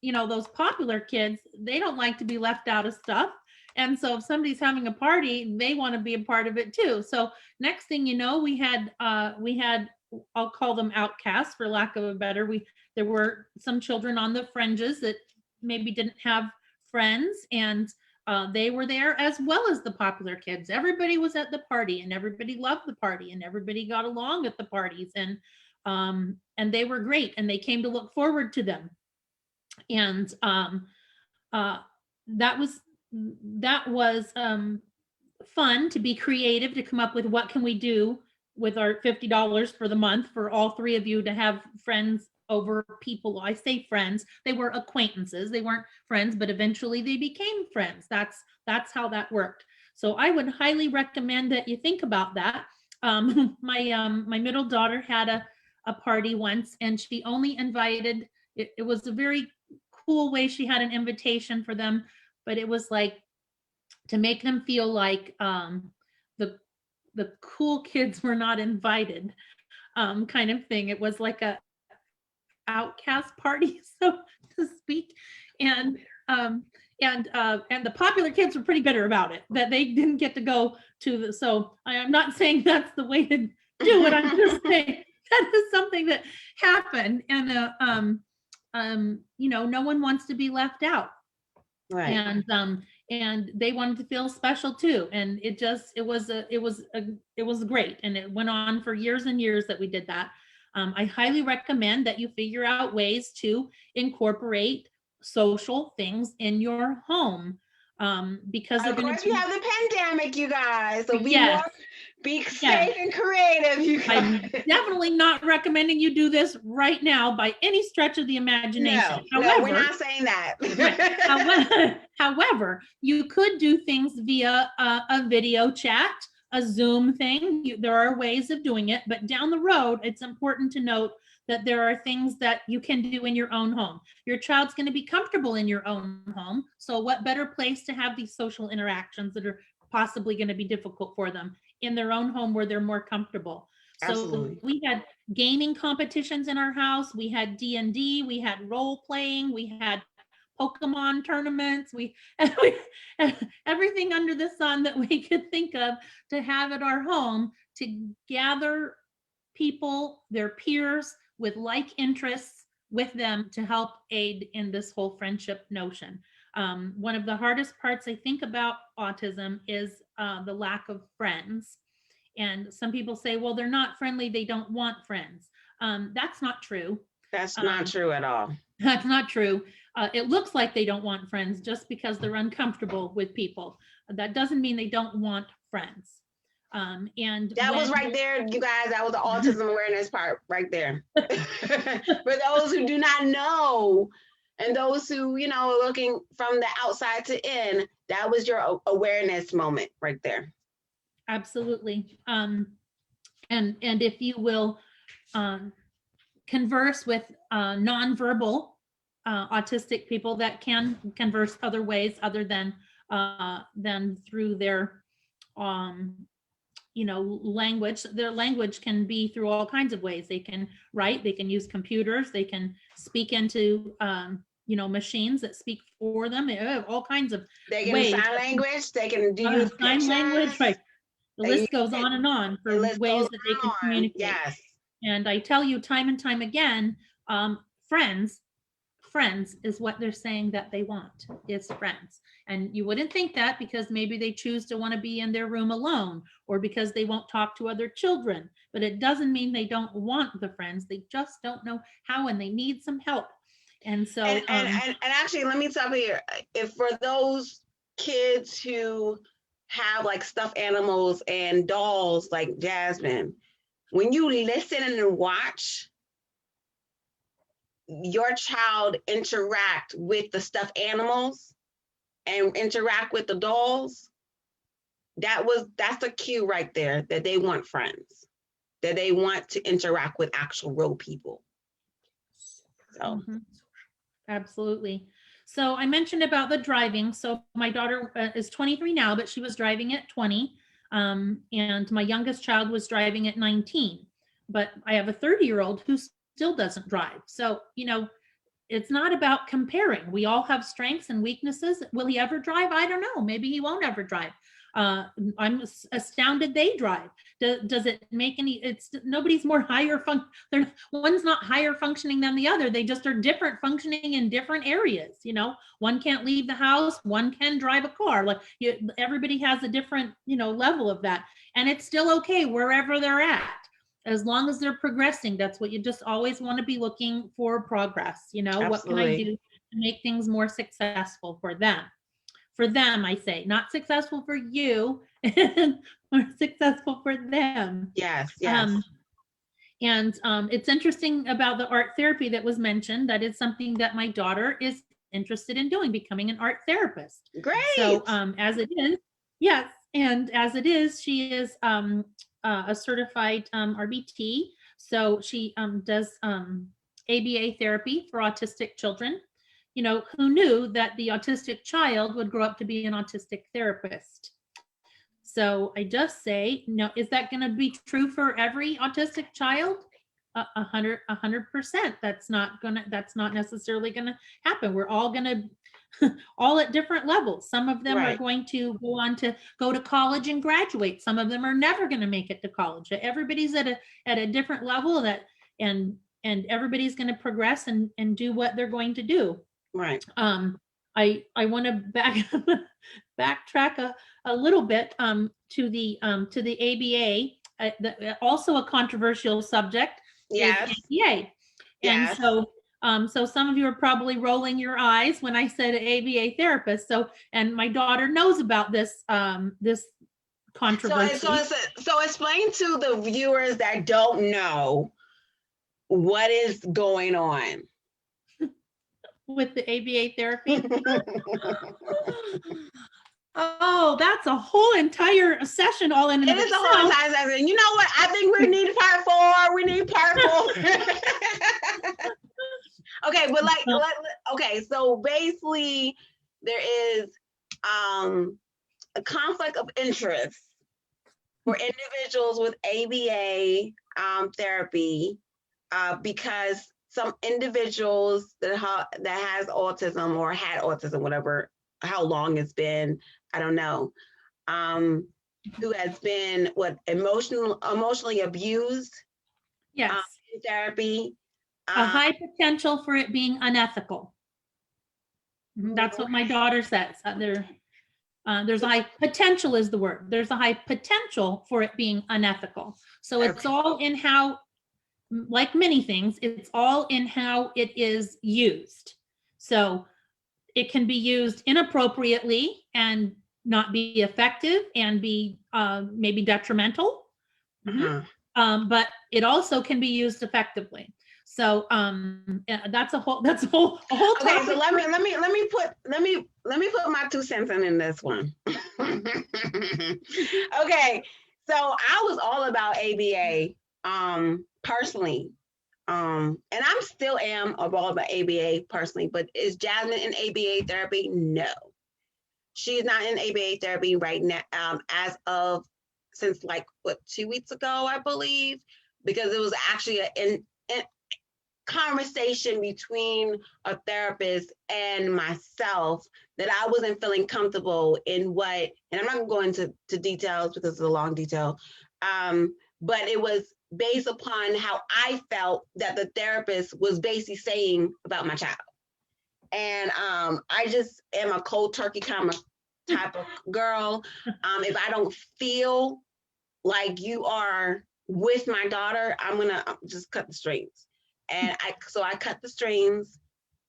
those popular kids, they don't like to be left out of stuff. And so if somebody's having a party, they want to be a part of it too. So next thing you know, we had I'll call them outcasts for lack of a better. There were some children on the fringes that maybe didn't have friends, and they were there as well as the popular kids. Everybody was at the party, and everybody loved the party, and everybody got along at the parties, and they were great, and they came to look forward to them. And that was fun to be creative, to come up with what can we do with our $50 for the month for all three of you to have friends over. People, I say friends, they were acquaintances, they weren't friends, but eventually they became friends. That's how that worked. So I would highly recommend that you think about that. My middle daughter had a party once, and she only invited, it was a very cool way. She had an invitation for them, but it was like to make them feel like the cool kids were not invited, kind of thing. It was like a outcast party, so to speak. And the popular kids were pretty bitter about it, that they didn't get to go to so I'm not saying that's the way to do it. I'm just saying that is something that happened. And no one wants to be left out. Right. And they wanted to feel special too. And it was great. And it went on for years and years that we did that. I highly recommend that you figure out ways to incorporate social things in your home. Because of course, we have the pandemic, you guys. So be safe yes. and creative, you guys. I'm definitely not recommending you do this right now by any stretch of the imagination. No, we're not saying that. However, you could do things via a video chat, a Zoom thing. There are ways of doing it, but down the road, it's important to note that there are things that you can do in your own home. Your child's going to be comfortable in your own home. So what better place to have these social interactions that are possibly going to be difficult for them in their own home where they're more comfortable. Absolutely. So we had gaming competitions in our house. We had D&D, we had role playing, we had Pokemon tournaments, we everything under the sun that we could think of to have at our home, to gather people, their peers with like interests with them to help aid in this whole friendship notion. One of the hardest parts I think about autism is the lack of friends. And some people say, well, they're not friendly, they don't want friends. That's not true. That's not true at all. That's not true. It looks like they don't want friends just because they're uncomfortable with people. That doesn't mean they don't want friends. And that was right there, you guys. That was the autism awareness part right there. For those who do not know, and those who, are looking from the outside to in, that was your awareness moment right there. Absolutely. And if you will converse with nonverbal autistic people that can converse other ways other than through their language. Their language can be through all kinds of ways. They can write, they can use computers, they can speak into machines that speak for them. All kinds of They can ways. sign language, they can use sign language, right? The list goes on and on for ways that they can communicate. Yes. And I tell you time and time again, friends is what they're saying that they want, is friends. And you wouldn't think that, because maybe they choose to want to be in their room alone, or because they won't talk to other children. But it doesn't mean they don't want the friends. They just don't know how, and they need some help. And so and actually, let me tell you, if for those kids who have like stuffed animals and dolls like Jasmine, when you listen and watch your child interact with the stuffed animals and interact with the dolls, that's a cue right there that they want friends, that they want to interact with actual real people. So absolutely. So I mentioned about the driving. So my daughter is 23 now, but she was driving at 20. And my youngest child was driving at 19. But I have a 30-year-old who still doesn't drive. So, it's not about comparing. We all have strengths and weaknesses. Will he ever drive? I don't know. Maybe he won't ever drive. I'm astounded they drive. Does it make any, nobody's more one's not higher functioning than the other. They just are different functioning in different areas. One can't leave the house, one can drive a car. Like everybody has a different, level of that. And it's still okay wherever they're at, as long as they're progressing. That's what you just always want to be looking for, progress. Absolutely. What can I do to make things more successful for them? For them, I say, not successful for you, or successful for them. Yes. And it's interesting about the art therapy that was mentioned. That is something that my daughter is interested in doing, becoming an art therapist. Great. So as it is, yes, and as it is, she is a certified RBT. So she does ABA therapy for autistic children. Who knew that the autistic child would grow up to be an autistic therapist? So I just say, is that going to be true for every autistic child? 100%. That's not necessarily going to happen. We're all going to, all at different levels. Some of them are going to go on to go to college and graduate. Some of them are never going to make it to college. Everybody's at a different level, and everybody's going to progress and do what they're going to do. Right. I want to backtrack a little bit to the ABA, also a controversial subject. Yes. ABA. Yes. And so some of you are probably rolling your eyes when I said ABA therapist. So, and my daughter knows about this this controversy. So explain to the viewers that don't know what is going on with the ABA therapy. Oh, that's a whole entire session all in itself. It is a whole entire session. You know what? I think we need part 4. We need part 4. Okay, but okay, so basically there is a conflict of interest for individuals with ABA therapy because some individuals that has autism or had autism, whatever, how long it's been, I don't know, who has been emotionally abused. Yes. In therapy. A high potential for it being unethical. That's what my daughter says. There's a high potential is the word. There's a high potential for it being unethical. So it's all in how, like many things, it's all in how it is used. So it can be used inappropriately and not be effective and be maybe detrimental. But it also can be used effectively. So that's a whole topic. Okay, so let me put my 2 cents in this one. Okay, so I was all about ABA personally. And I'm still am all about ABA personally, but is Jasmine in ABA therapy? No. She's not in ABA therapy right now, as of since like 2 weeks ago, I believe, because it was actually an conversation between a therapist and myself that I wasn't feeling comfortable in what, and I'm not gonna go into details because it's a long detail, but it was based upon how I felt that the therapist was basically saying about my child. And I just am a cold turkey kind of type of girl. If I don't feel like you are with my daughter, I'm gonna just cut the strings. And I cut the strings,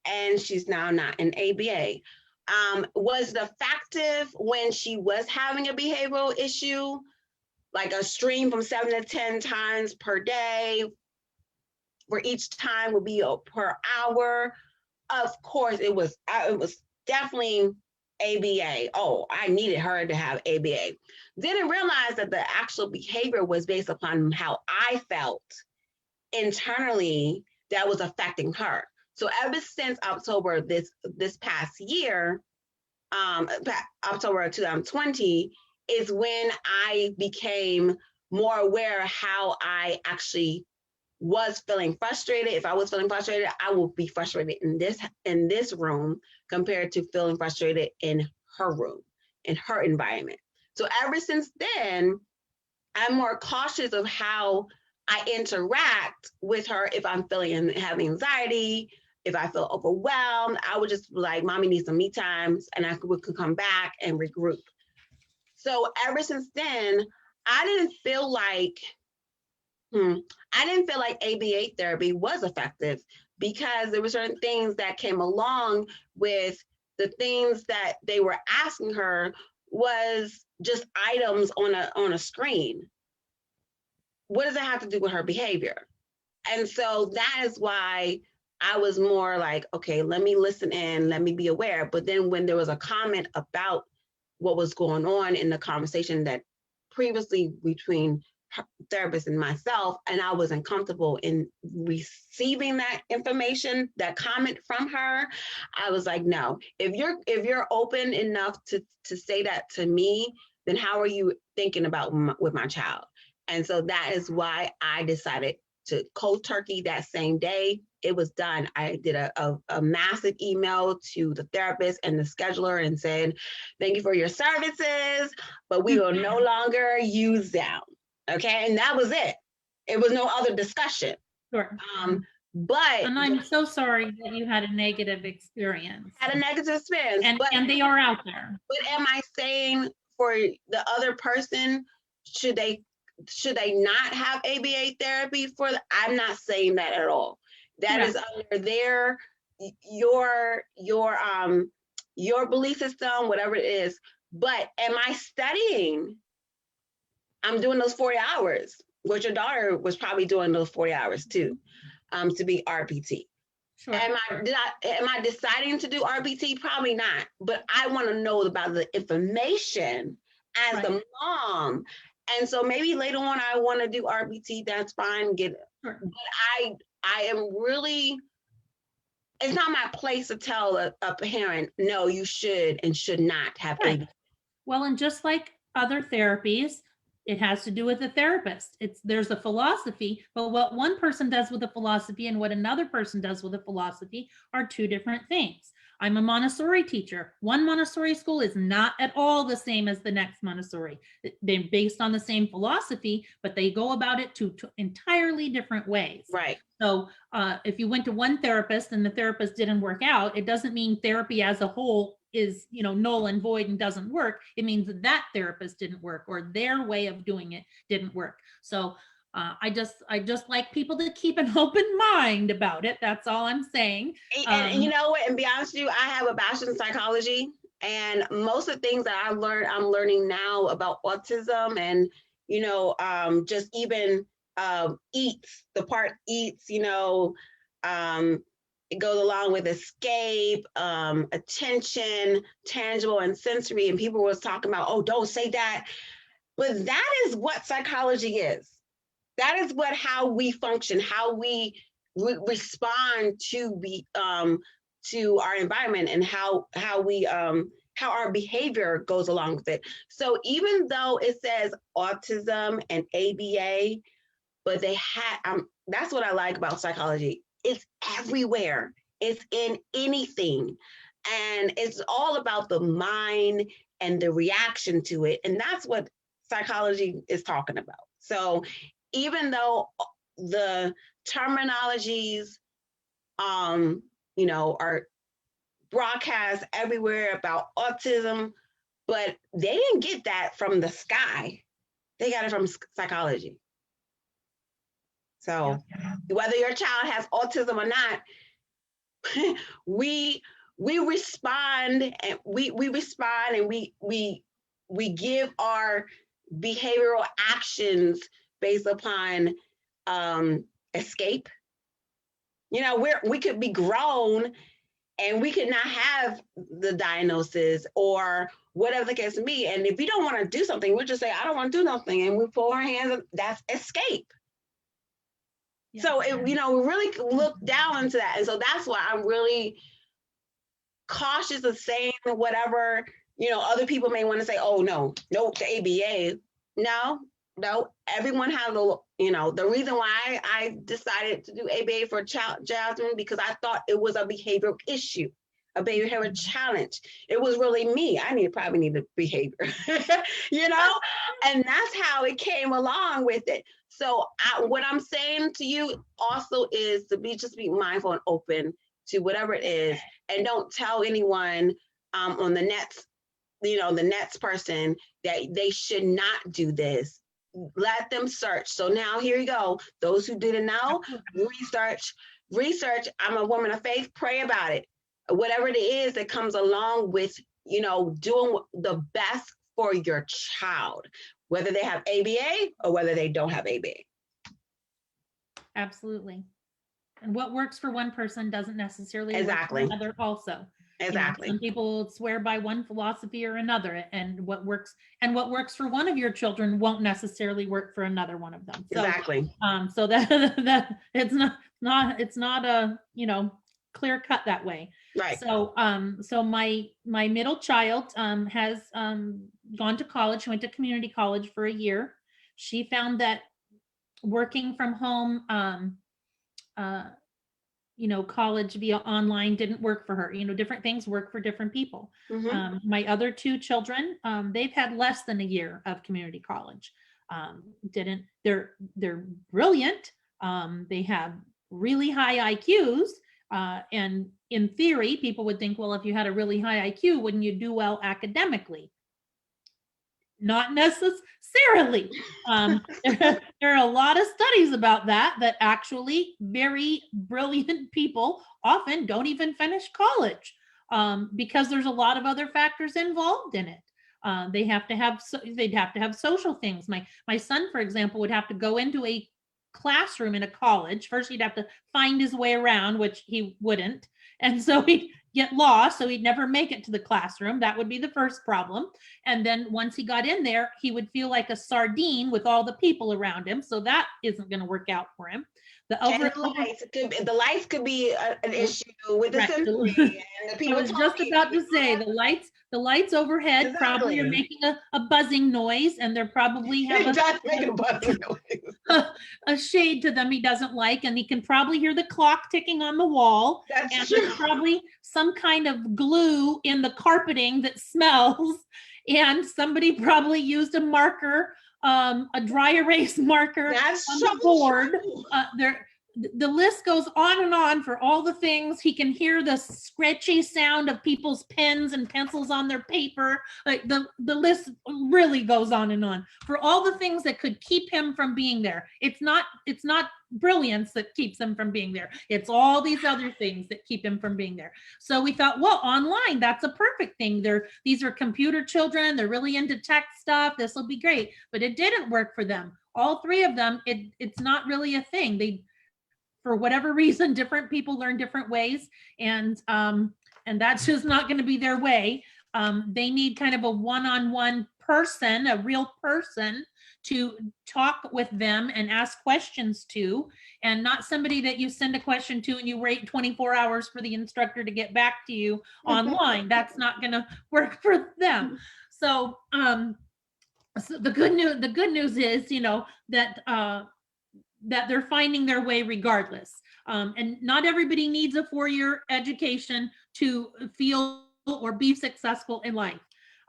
and she's now not in ABA. Was it effective when she was having a behavioral issue, like a stream from 7 to 10 times per day, where each time would be per hour? Of course, it was definitely ABA. Oh, I needed her to have ABA. Didn't realize that the actual behavior was based upon how I felt internally that was affecting her. So ever since October this past year, October of 2020, is when I became more aware of how I actually was feeling frustrated. If I was feeling frustrated, I will be frustrated in this room compared to feeling frustrated in her room, in her environment. So ever since then, I'm more cautious of how I interact with her. If I'm feeling and having anxiety, if I feel overwhelmed, I would just be like, mommy needs some me times, and we could come back and regroup. So ever since then, I didn't feel like ABA therapy was effective, because there were certain things that came along with the things that they were asking her was just items on a screen. What does it have to do with her behavior? And so that is why I was more like, okay, let me listen in, let me be aware. But then when there was a comment about what was going on in the conversation that previously between therapist and myself, and I wasn't comfortable in receiving that information, that comment from her, I was like, no, if you're open enough to say that to me, then how are you thinking about with my child? And so that is why I decided to cold turkey that same day. It was done. I did a massive email to the therapist and the scheduler and said, thank you for your services, but we will no longer use them. Okay, and that was it. It was no other discussion. Sure. But and I'm so sorry that you had a negative experience. Had a negative experience, and they are out there. But am I saying for the other person, should they not have ABA therapy for? I'm not saying that at all. That is under your belief system, whatever it is. But am I studying? I'm doing those 40 hours, which your daughter was probably doing those 40 hours too, to be RPT. Sure. Am I deciding to do RPT? Probably not. But I want to know about the information as the mom. And so maybe later on I want to do RPT, that's fine. Sure. But I am really, it's not my place to tell a parent, no, you should and should not have ABA. Well, and just like other therapies, it has to do with the therapist. There's a philosophy, but what one person does with a philosophy and what another person does with a philosophy are two different things. I'm a Montessori teacher. One Montessori school is not at all the same as the next Montessori. They're based on the same philosophy, but they go about it two entirely different ways. Right. So if you went to one therapist and the therapist didn't work out, it doesn't mean therapy as a whole is, null and void and doesn't work. It means that therapist didn't work or their way of doing it didn't work. So I just like people to keep an open mind about it. That's all I'm saying. And you know what? And be honest with you, I have a bachelor's in psychology, and most of the things that I'm learning now about autism, and just even eats, the part eats, it goes along with escape, attention, tangible and sensory. And people was talking about, oh, don't say that. But that is what psychology is. That is how we function, how we respond to our environment and how our behavior goes along with it. So even though it says autism and ABA, but they had that's what I like about psychology. It's everywhere. It's in anything. And it's all about the mind and the reaction to it. And that's what psychology is talking about. So even though the terminologies are broadcast everywhere about autism, but they didn't get that from the sky. They got it from psychology. So whether your child has autism or not, we respond and we respond and we give our behavioral actions based upon escape. We could be grown and we could not have the diagnosis or whatever the case may be. And if you don't want to do something, we'll just say, I don't want to do nothing. And we pull our hands up. That's escape. Yeah. So, we really look down into that. And so that's why I'm really cautious of saying whatever, other people may want to say, oh, no, to ABA. No, everyone has the reason why I decided to do ABA for Jasmine, because I thought it was a behavioral issue, a behavioral challenge. It was really me. I probably need a behavior, and that's how it came along with it. So what I'm saying to you also is to just be mindful and open to whatever it is, and don't tell anyone on the next, the next person that they should not do this. Let them search. So now here you go. Those who didn't know, research. I'm a woman of faith. Pray about it. Whatever it is that comes along with, doing the best for your child, whether they have ABA or whether they don't have ABA. Absolutely. And what works for one person doesn't necessarily work for another also. Exactly. Some people swear by one philosophy or another, and what works for one of your children won't necessarily work for another one of them. So, exactly. So that it's not a clear cut that way. Right. So so my middle child has gone to college. She went to community college for a year. She found that working from home, college via online didn't work for her. Different things work for different people. Mm-hmm. My other two children, they've had less than a year of community college. They're brilliant. They have really high IQs. And in theory, people would think, well, if you had a really high IQ, wouldn't you do well academically? Not necessarily. There are a lot of studies about that actually very brilliant people often don't even finish college because there's a lot of other factors involved in it. They'd have to have social things. My son, for example, would have to go into a classroom in a college. First, he'd have to find his way around, which he wouldn't. And so he'd get lost, so he'd never make it to the classroom. That would be the first problem. And then once he got in there, he would feel like a sardine with all the people around him. So that isn't going to work out for him. The lights could be an issue with the sensory and the people. I was just about to say the lights overhead probably are making a buzzing noise, and they're probably have a shade to them he doesn't like, and he can probably hear the clock ticking on the wall. That's true. There's probably some kind of glue in the carpeting that smells, and somebody probably used a marker. A dry erase marker on the board. The list goes on and on for all the things. He can hear the scratchy sound of people's pens and pencils on their paper. Like the list really goes on and on for all the things that could keep him from being there. It's not brilliance that keeps him from being there. It's all these other things that keep him from being there. So we thought, well, online, that's a perfect thing. These are computer children. They're really into tech stuff. This will be great. But it didn't work for them. All three of them, it's not really a thing. For whatever reason, different people learn different ways, and that's just not going to be their way. They need kind of a one-on-one person, a real person, to talk with them and ask questions to, and not somebody that you send a question to and you wait 24 hours for the instructor to get back to you online. That's not going to work for them. So, so the good news is, that that they're finding their way regardless. And not everybody needs a 4-year education to feel or be successful in life.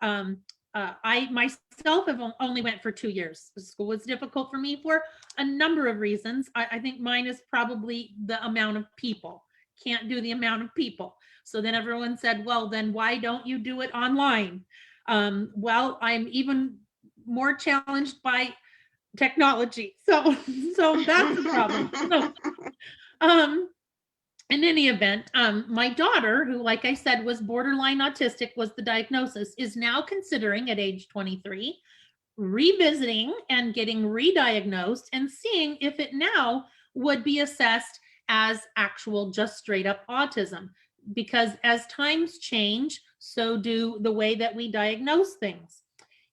I myself have only went for 2 years. School was difficult for me for a number of reasons. I think mine is probably the amount of people. Can't do the amount of people. So then everyone said, well, then why don't you do it online? Well, I'm even more challenged by technology. So that's the problem. So, in any event, my daughter, who, like I said, was borderline autistic, was the diagnosis, is now considering at age 23, revisiting and getting re-diagnosed and seeing if it now would be assessed as actual just straight up autism. Because as times change, so do the way that we diagnose things.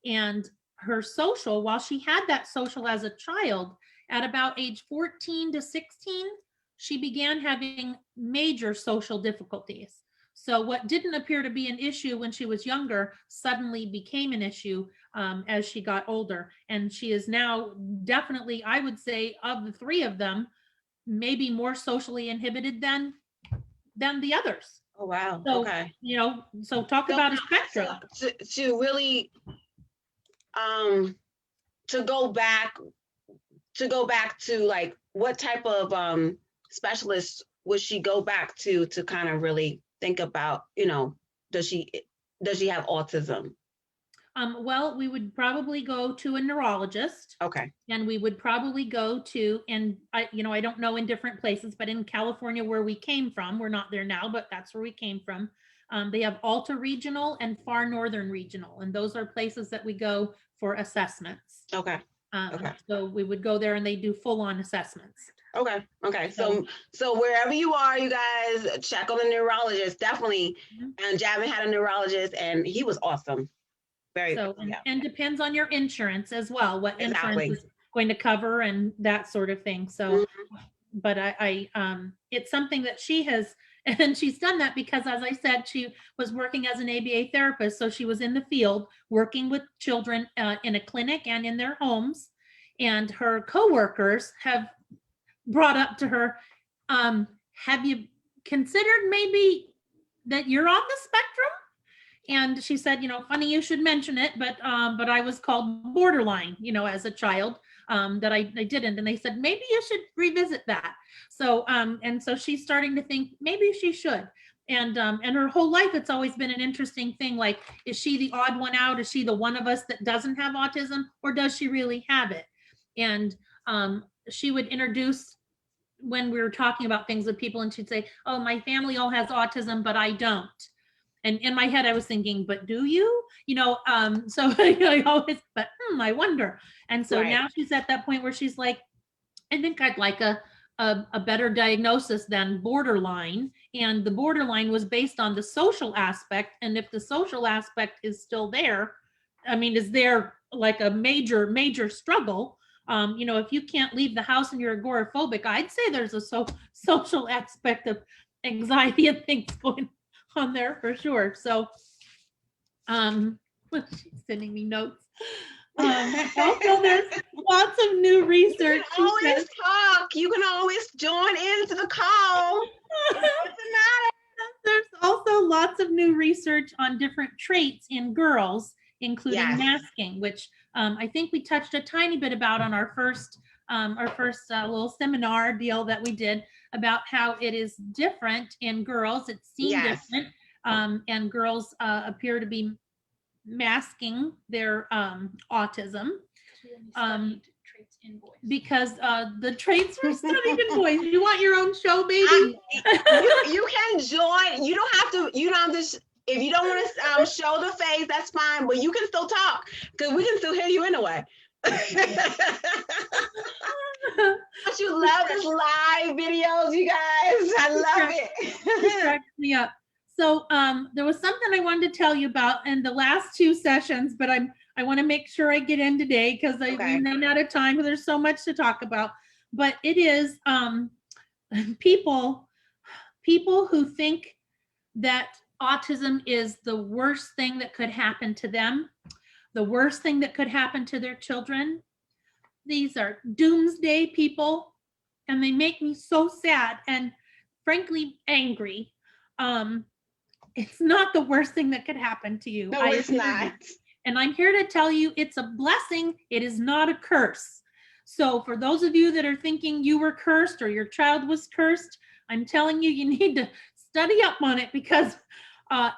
And her social, while she had that social as a child, at about age 14 to 16, she began having major social difficulties. So what didn't appear to be an issue when she was younger suddenly became an issue as she got older. And she is now definitely, I would say, of the three of them, maybe more socially inhibited than the others. Oh, wow. So, okay. So talk about a spectrum. To really, to go back to like, what type of specialist would she go back to kind of really think about, does she have autism? Well, we would probably go to a neurologist. Okay. And we would probably go to, and I don't know in different places, but in California where we came from, we're not there now, but that's where we came from. They have Alta Regional and Far Northern Regional, and those are places that we go for assessments. Okay. Okay. So we would go there and they do full-on assessments. Okay. Okay. So wherever you are, you guys check on the neurologist, definitely. And Jasmine had a neurologist and he was awesome. Very so, and depends on your insurance as well, what insurance is going to cover and that sort of thing. So, but I it's something that she has, and she's done that because, as I said, she was working as an ABA therapist. So she was in the field working with children in a clinic and in their homes. And her coworkers have brought up to her, have you considered maybe that you're on the spectrum? And she said, funny you should mention it, but I was called borderline, as a child, that I didn't. And they said, maybe you should revisit that. So, and so she's starting to think maybe she should. And her whole life, it's always been an interesting thing. Like, is she the odd one out? Is she the one of us that doesn't have autism, or does she really have it? And she would introduce, when we were talking about things with people, and she'd say, oh, my family all has autism, but I don't. And in my head, I was thinking, but do you? So I always, but I wonder. And so now she's at that point where she's like, I think I'd like a better diagnosis than borderline. And the borderline was based on the social aspect. And if the social aspect is still there, is there like a major struggle? If you can't leave the house and you're agoraphobic, I'd say there's a social aspect of anxiety and things going on there for sure. So she's sending me notes. Also, there's lots of new research. You can always join into the call. There's also lots of new research on different traits in girls, including masking, which I think we touched a tiny bit about on our first little seminar deal that we did, about how it is different in girls. It's seen different, and girls appear to be masking their autism. Traits in boys. Because the traits were studied in boys. You want your own show, baby? You can join. You don't have to. If you don't want to show the face, that's fine. But you can still talk, because we can still hear you anyway. Don't you love this live videos, you guys? I love it. It cracks me up. So there was something I wanted to tell you about in the last two sessions, but I want to make sure I get in today because we ran out of time. There's so much to talk about. But it is people who think that autism is the worst thing that could happen to them, the worst thing that could happen to their children. These are doomsday people, and they make me so sad and frankly angry. It's not the worst thing that could happen to you. No, it's not. And I'm here to tell you it's a blessing. It is not a curse. So for those of you that are thinking you were cursed or your child was cursed, I'm telling you, you need to study up on it because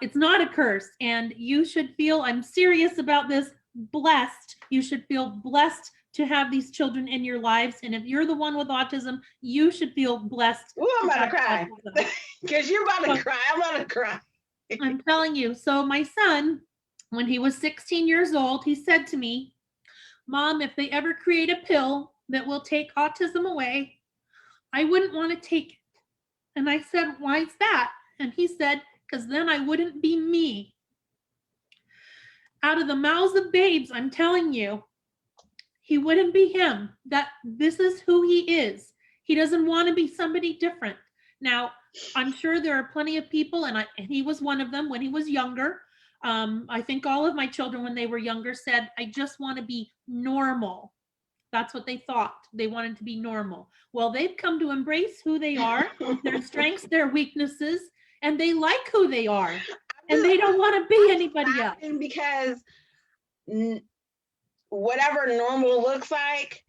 it's not a curse. And you should feel, I'm serious about this, blessed. You should feel blessed to have these children in your lives. And if you're the one with autism, you should feel blessed. Oh, I'm about to cry. Because you're about to cry. I'm about to cry. I'm telling you. So my son, when he was 16 years old, he said to me, Mom, if they ever create a pill that will take autism away, I wouldn't want to take it. And I said, why is that? And he said, because then I wouldn't be me. Out of the mouths of babes, I'm telling you, he wouldn't be him. That this is who he is. He doesn't want to be somebody different. Now, I'm sure there are plenty of people, and he was one of them when he was younger. I think all of my children when they were younger said, I just want to be normal. That's what they thought. They wanted to be normal. Well, they've come to embrace who they are, their strengths, their weaknesses, and they like who they are. And they don't want to be anybody else. Because whatever normal looks like,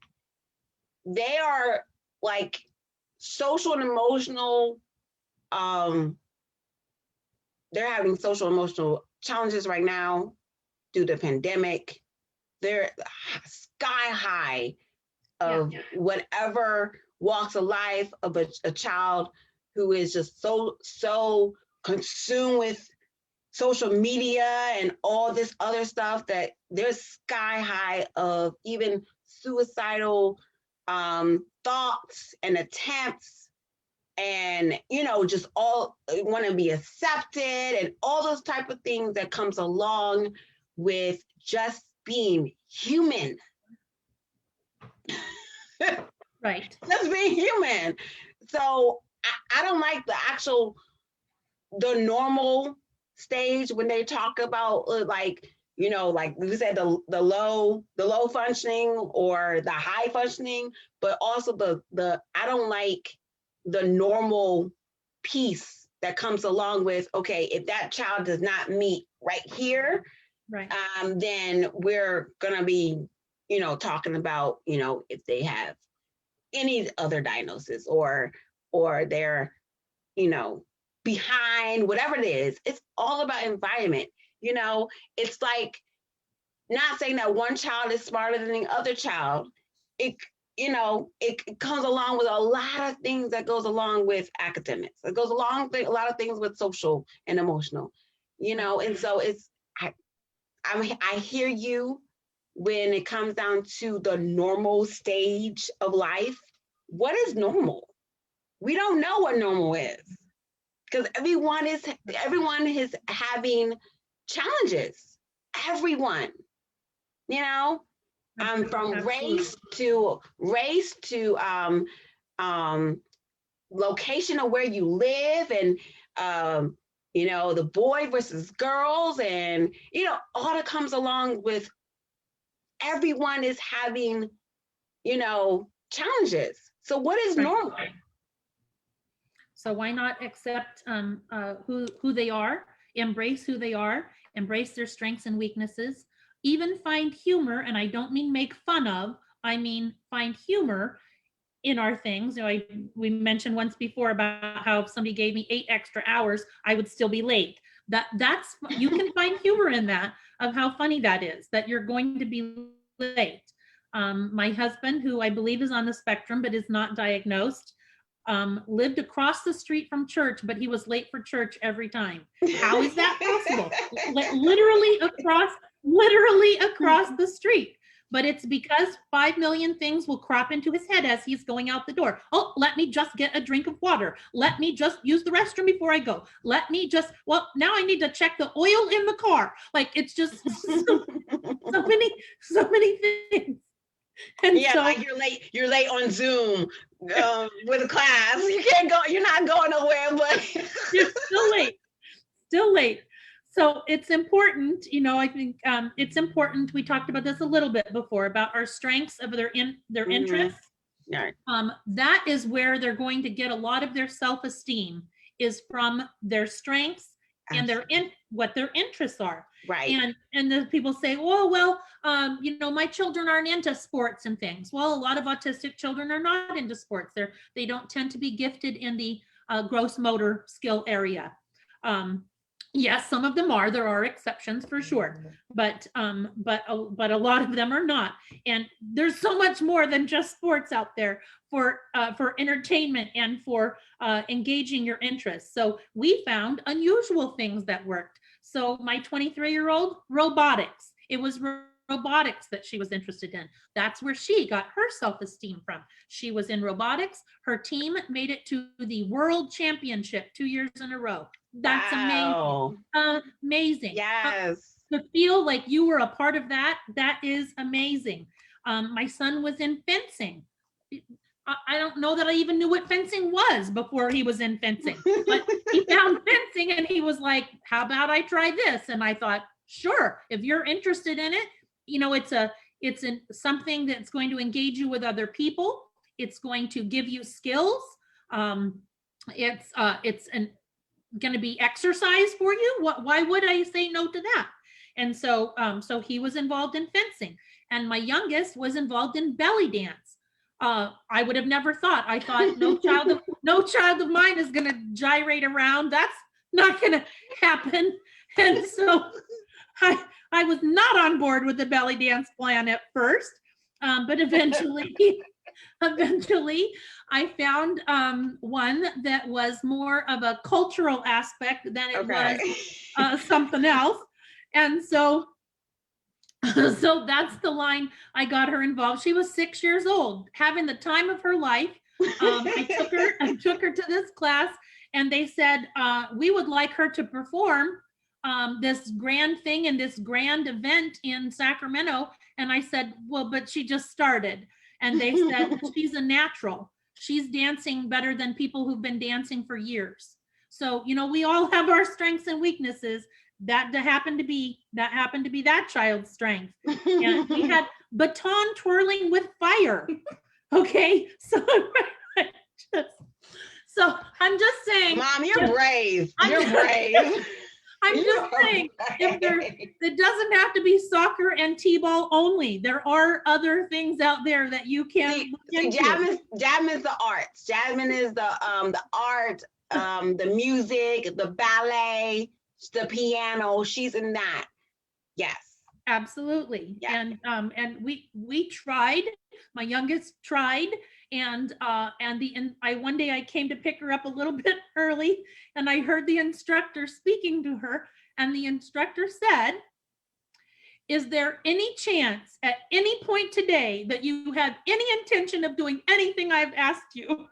they are like social and emotional. They're having social and emotional challenges right now due to pandemic. They're sky high of whatever walks of life of a child who is just so consumed with social media and all this other stuff that there's sky high of even suicidal thoughts and attempts, and just all want to be accepted and all those type of things that comes along with just being human. Right. Just being human. So I don't like the normal stage when they talk about like we said, the low functioning or the high functioning, but also the I don't like the normal piece that comes along with, okay, if that child does not meet right here, right, then we're gonna be talking about if they have any other diagnosis or they're behind, whatever it is. It's all about environment. It's like, not saying that one child is smarter than the other child. It comes along with a lot of things that goes along with academics. It goes along with a lot of things with social and emotional, and so I hear you when it comes down to the normal stage of life. What is normal? We don't know what normal is, because everyone is having challenges. Everyone, from race to location of where you live, and the boy versus girls, and all that comes along with everyone is having challenges. So what is normal? So why not accept who they are, embrace who they are, embrace their strengths and weaknesses, even find humor, and I don't mean make fun of, I mean find humor in our things. We mentioned once before about how if somebody gave me 8 extra hours, I would still be late. That's you can find humor in that, of how funny that is, that you're going to be late. My husband, who I believe is on the spectrum but is not diagnosed, lived across the street from church, but he was late for church every time. How is that possible? literally across the street. but it's because 5 million things will crop into his head as he's going out the door. Oh, let me just get a drink of water. Let me just use the restroom before I go. Let me just, well, now I need to check the oil in the car. Like, it's just so many things. And yeah, so, like you're late on Zoom with a class. You can't go, you're not going nowhere, but you're still late. So it's important, you know, I think it's important. We talked about this a little bit before about our strengths of their interests. Right. That is where they're going to get a lot of their self-esteem, is from their strengths and what their interests are. Right. And the people say, oh, well, you know, my children aren't into sports and things. Well, a lot of autistic children are not into sports. They don't tend to be gifted in the gross motor skill area. Yes, some of them are. There are exceptions for sure, but a lot of them are not. And there's so much more than just sports out there for entertainment and for engaging your interests. So we found unusual things that worked. So my 23-year-old, robotics. It was robotics that she was interested in. That's where she got her self-esteem from. She was in robotics. Her team made it to the world championship 2 years in a row. That's amazing. Amazing. Yes. To feel like you were a part of that, that is amazing. My son was in fencing. I don't know that I even knew what fencing was before he was in fencing, but he found fencing and he was like, how about I try this? And I thought, sure, if you're interested in it, you know, it's something that's going to engage you with other people. It's going to give you skills. It's going to be exercise for you. Why would I say no to that? And so he was involved in fencing, and my youngest was involved in belly dance. I would have never thought. I thought no child of mine is going to gyrate around. That's not going to happen. And so I was not on board with the belly dance plan at first, but eventually I found one that was more of a cultural aspect than it was something else. And so that's the line I got her involved. She was 6 years old, having the time of her life. I took her to this class, and they said, we would like her to perform this grand thing in this grand event in Sacramento. And I said, well, but she just started. And they said, she's a natural. She's dancing better than people who've been dancing for years. So, you know, we all have our strengths and weaknesses. That happened to be that child's strength. And we had baton twirling with fire. Okay. So I'm just saying, Mom, you're brave. You're brave. I'm just saying, it doesn't have to be soccer and t-ball only. There are other things out there that you can look into. Jasmine's the arts. Jasmine is the art, the music, the ballet, the piano. She's in that. Yes. Absolutely. Yeah. And we tried. My youngest tried. And one day I came to pick her up a little bit early, and I heard the instructor speaking to her, and the instructor said, is there any chance at any point today that you have any intention of doing anything I've asked you?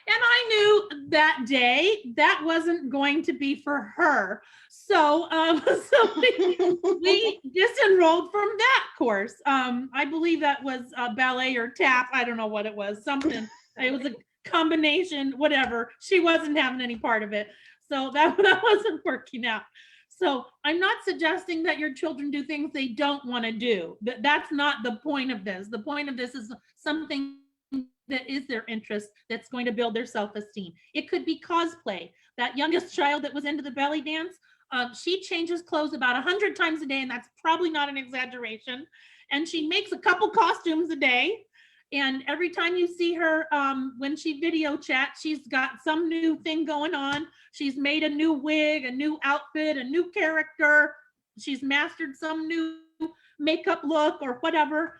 And I knew that day that wasn't going to be for her. So, we disenrolled from that course. I believe that was ballet or tap. I don't know what it was. Something. It was a combination, whatever. She wasn't having any part of it. So that wasn't working out. So I'm not suggesting that your children do things they don't want to do. That's not the point of this. The point of this is something that is their interest that's going to build their self-esteem. It could be cosplay. That youngest child that was into the belly dance, she changes clothes about 100 times a day, and that's probably not an exaggeration. And she makes a couple costumes a day. And every time you see her, when she video chats, she's got some new thing going on. She's made a new wig, a new outfit, a new character. She's mastered some new makeup look or whatever.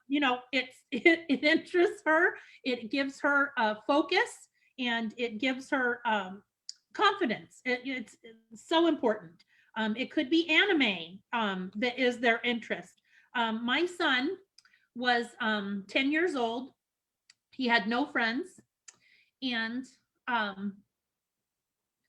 You know, it interests her. It gives her focus, and it gives her confidence. It's so important. It could be anime that is their interest. My son was 10 years old. He had no friends, and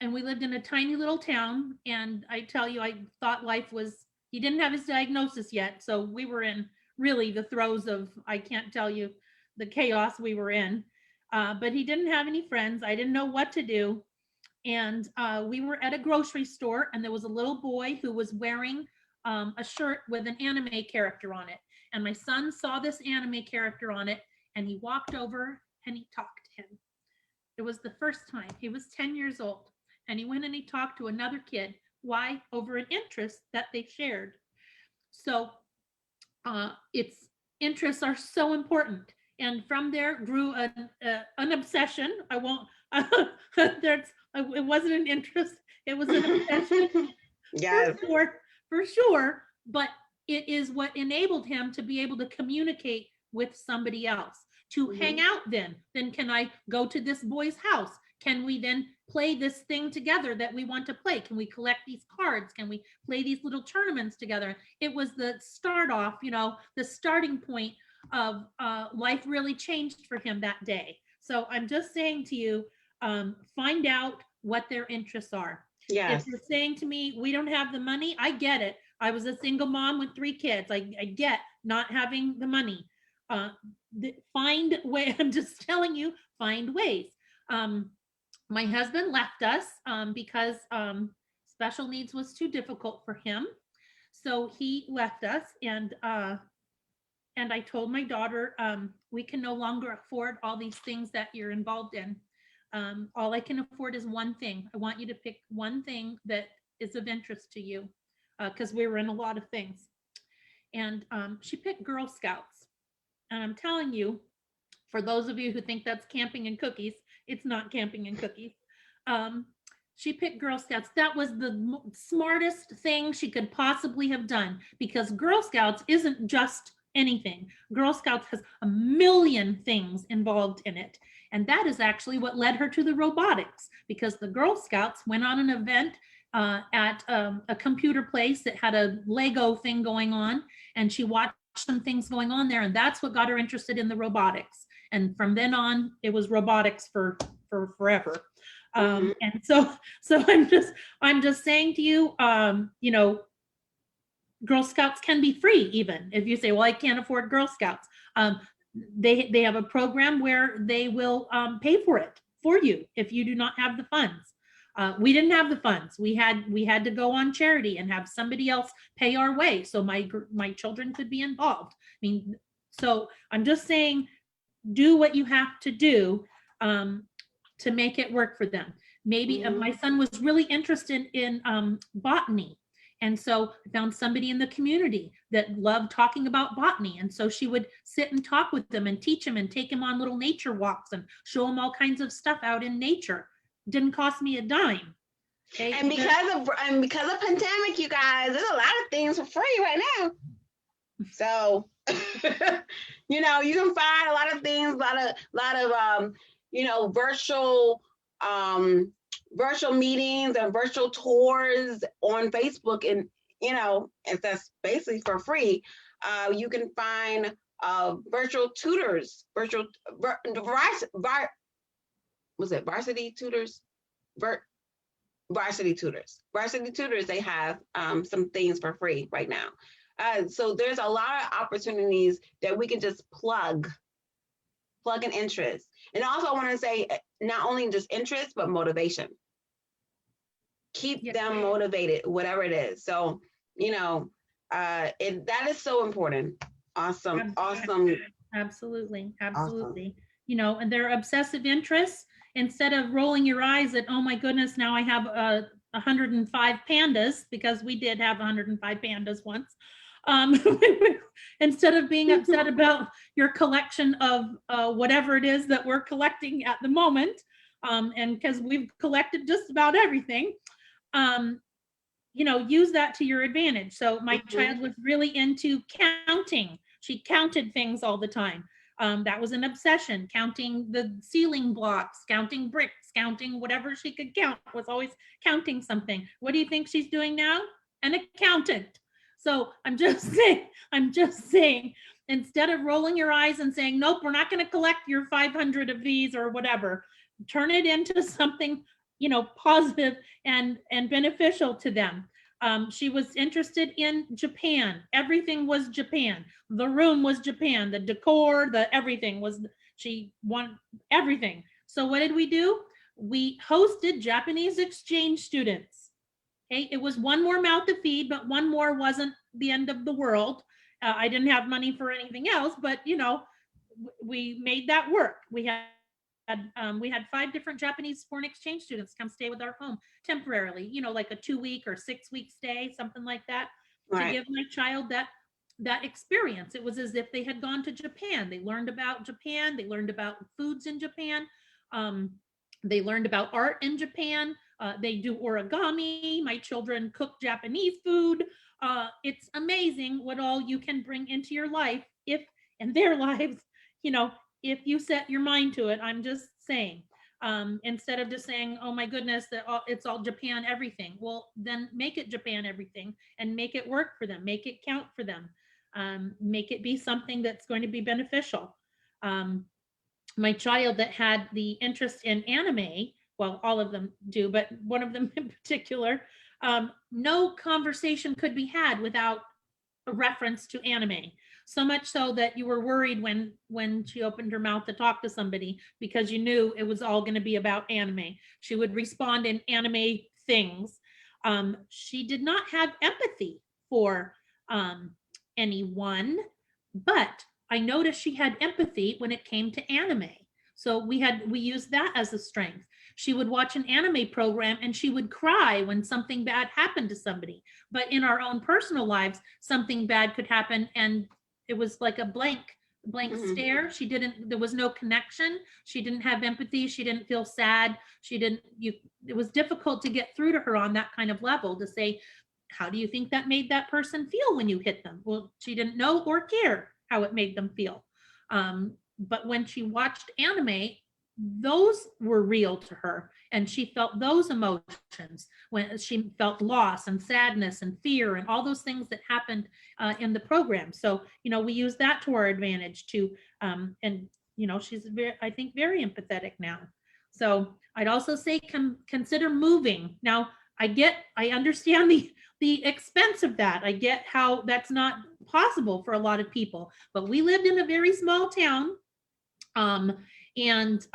we lived in a tiny little town. And I tell you, I thought life was, he didn't have his diagnosis yet. So we were in really the throes of, I can't tell you the chaos we were in. But he didn't have any friends. I didn't know what to do. And we were at a grocery store, and there was a little boy who was wearing a shirt with an anime character on it. And my son saw this anime character on it, and he walked over and he talked to him. It was the first time. He was 10 years old, and he went and he talked to another kid. Why? Over an interest that they shared. So its interests are so important. And from there grew an obsession. I won't, it wasn't an interest, it was an obsession. Yes. For sure. But it is what enabled him to be able to communicate with somebody else, to hang out then. Then can I go to this boy's house? Can we then play this thing together that we want to play? Can we collect these cards? Can we play these little tournaments together? It was the start off, the starting point of life really changed for him that day. So I'm just saying to you, find out what their interests are. Yes. If you're saying to me, we don't have the money, I get it. I was a single mom with 3 kids. I get not having the money. Find way. I'm just telling you, find ways. My husband left us because special needs was too difficult for him. So he left us, and I told my daughter, we can no longer afford all these things that you're involved in. All I can afford is one thing. I want you to pick one thing that is of interest to you, because we were in a lot of things. And she picked Girl Scouts. And I'm telling you, for those of you who think that's camping and cookies, it's not camping and cookies. She picked Girl Scouts. That was the smartest thing she could possibly have done, because Girl Scouts isn't just anything. Girl Scouts has a million things involved in it. And that is actually what led her to the robotics, because the Girl Scouts went on an event at a computer place that had a Lego thing going on, and she watched some things going on there, and that's what got her interested in the robotics. And from then on, it was robotics for forever. And so I'm just saying to you, Girl Scouts can be free, even if you say, well, I can't afford Girl Scouts. They have a program where they will pay for it for you if you do not have the funds. We didn't have the funds. We had to go on charity and have somebody else pay our way so my children could be involved. I mean, so I'm just saying, do what you have to do to make it work for them. Maybe my son was really interested in botany. And so I found somebody in the community that loved talking about botany. And so she would sit and talk with them and teach him and take him on little nature walks and show him all kinds of stuff out in nature. Didn't cost me a dime. Okay? And because of pandemic, you guys, there's a lot of things for free right now. So, you can find a lot of things, a lot of virtual meetings and virtual tours on Facebook, and if that's basically for free. You can find virtual tutors, varsity tutors? Varsity tutors, they have some things for free right now. So there's a lot of opportunities that we can just plug an interest. And also I want to say, not only just interest, but motivation. Keep them motivated, whatever it is. So, that is so important. Awesome. Absolutely. Awesome. And their obsessive interests, instead of rolling your eyes at, oh my goodness, now I have 105 pandas, because we did have 105 pandas once. Instead of being upset about your collection of whatever it is that we're collecting at the moment, and because we've collected just about everything, use that to your advantage. So my child was really into counting. She counted things all the time. That was an obsession. Counting the ceiling blocks, counting bricks, counting whatever she could count, was always counting something. What do you think she's doing now? an accountant. So I'm just saying, instead of rolling your eyes and saying, nope, we're not going to collect your 500 of these or whatever, turn it into something, positive and beneficial to them. She was interested in Japan. Everything was Japan. The room was Japan. The decor, everything was, she wanted everything. So what did we do? We hosted Japanese exchange students. Okay, it was one more mouth to feed, but one more wasn't the end of the world. I didn't have money for anything else, but we made that work. We had 5 different Japanese foreign exchange students come stay with our home temporarily, like a 2-week or 6-week stay, something like that, to give my child that experience. It was as if they had gone to Japan. They learned about Japan. They learned about foods in Japan. They learned about art in Japan. They do origami. My children cook Japanese food. It's amazing what all you can bring into your life in their lives, if you set your mind to it. I'm just saying, instead of just saying, oh my goodness, it's all Japan everything. Well, then make it Japan everything and make it work for them. Make it count for them. Make it be something that's going to be beneficial. My child that had the interest in anime, well, all of them do, but one of them in particular, no conversation could be had without a reference to anime. So much so that you were worried when she opened her mouth to talk to somebody, because you knew it was all going to be about anime. She would respond in anime things. She did not have empathy for anyone, but I noticed she had empathy when it came to anime. So we used that as a strength. She would watch an anime program and she would cry when something bad happened to somebody. But in our own personal lives, something bad could happen and it was like a blank stare. There was no connection. She didn't have empathy. She didn't feel sad. It was difficult to get through to her on that kind of level to say, how do you think that made that person feel when you hit them? Well, she didn't know or care how it made them feel. But when she watched anime, those were real to her, and she felt those emotions when she felt loss and sadness and fear and all those things that happened in the program. So, we use that to our advantage too. And, she's I think very empathetic now. So I'd also say consider moving. Now, I understand the expense of that. I get how that's not possible for a lot of people, but we lived in a very small town. And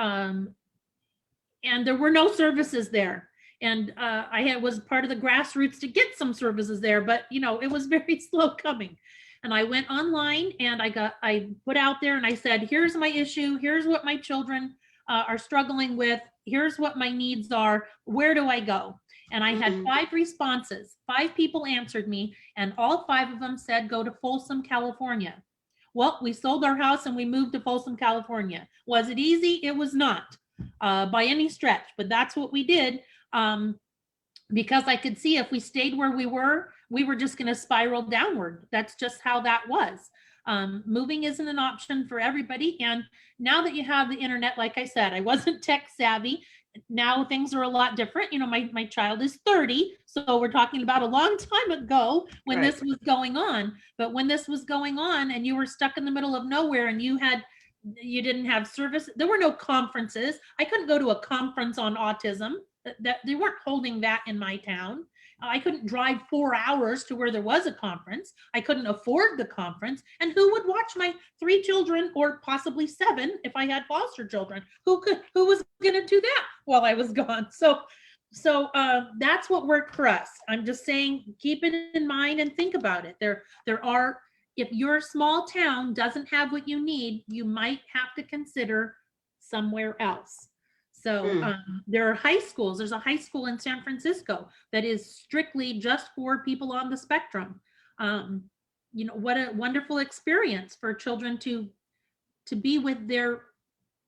there were no services there. And I was part of the grassroots to get some services there, but it was very slow coming. And I went online and I put out there and I said, here's my issue. Here's what my children are struggling with. Here's what my needs are. Where do I go? And I had 5 responses. 5 people answered me, and all 5 of them said, go to Folsom, California. Well, we sold our house and we moved to Folsom, California. Was it easy? It was not by any stretch, but that's what we did, because I could see if we stayed where we were just going to spiral downward. That's just how that was. Moving isn't an option for everybody. And now that you have the internet, like I said, I wasn't tech savvy. Now things are a lot different. My child is 30. So we're talking about a long time ago when this was going on. But when this was going on and you were stuck in the middle of nowhere and you didn't have service, there were no conferences. I couldn't go to a conference on autism. That they weren't holding that in my town. I couldn't drive 4 hours to where there was a conference. I couldn't afford the conference. And who would watch my 3 children, or possibly 7 if I had foster children? Who was going to do that while I was gone? So that's what worked for us. I'm just saying, keep it in mind and think about it. There are, if your small town doesn't have what you need, you might have to consider somewhere else. So there are high schools. There's a high school in San Francisco that is strictly just for people on the spectrum. What a wonderful experience for children to be with their,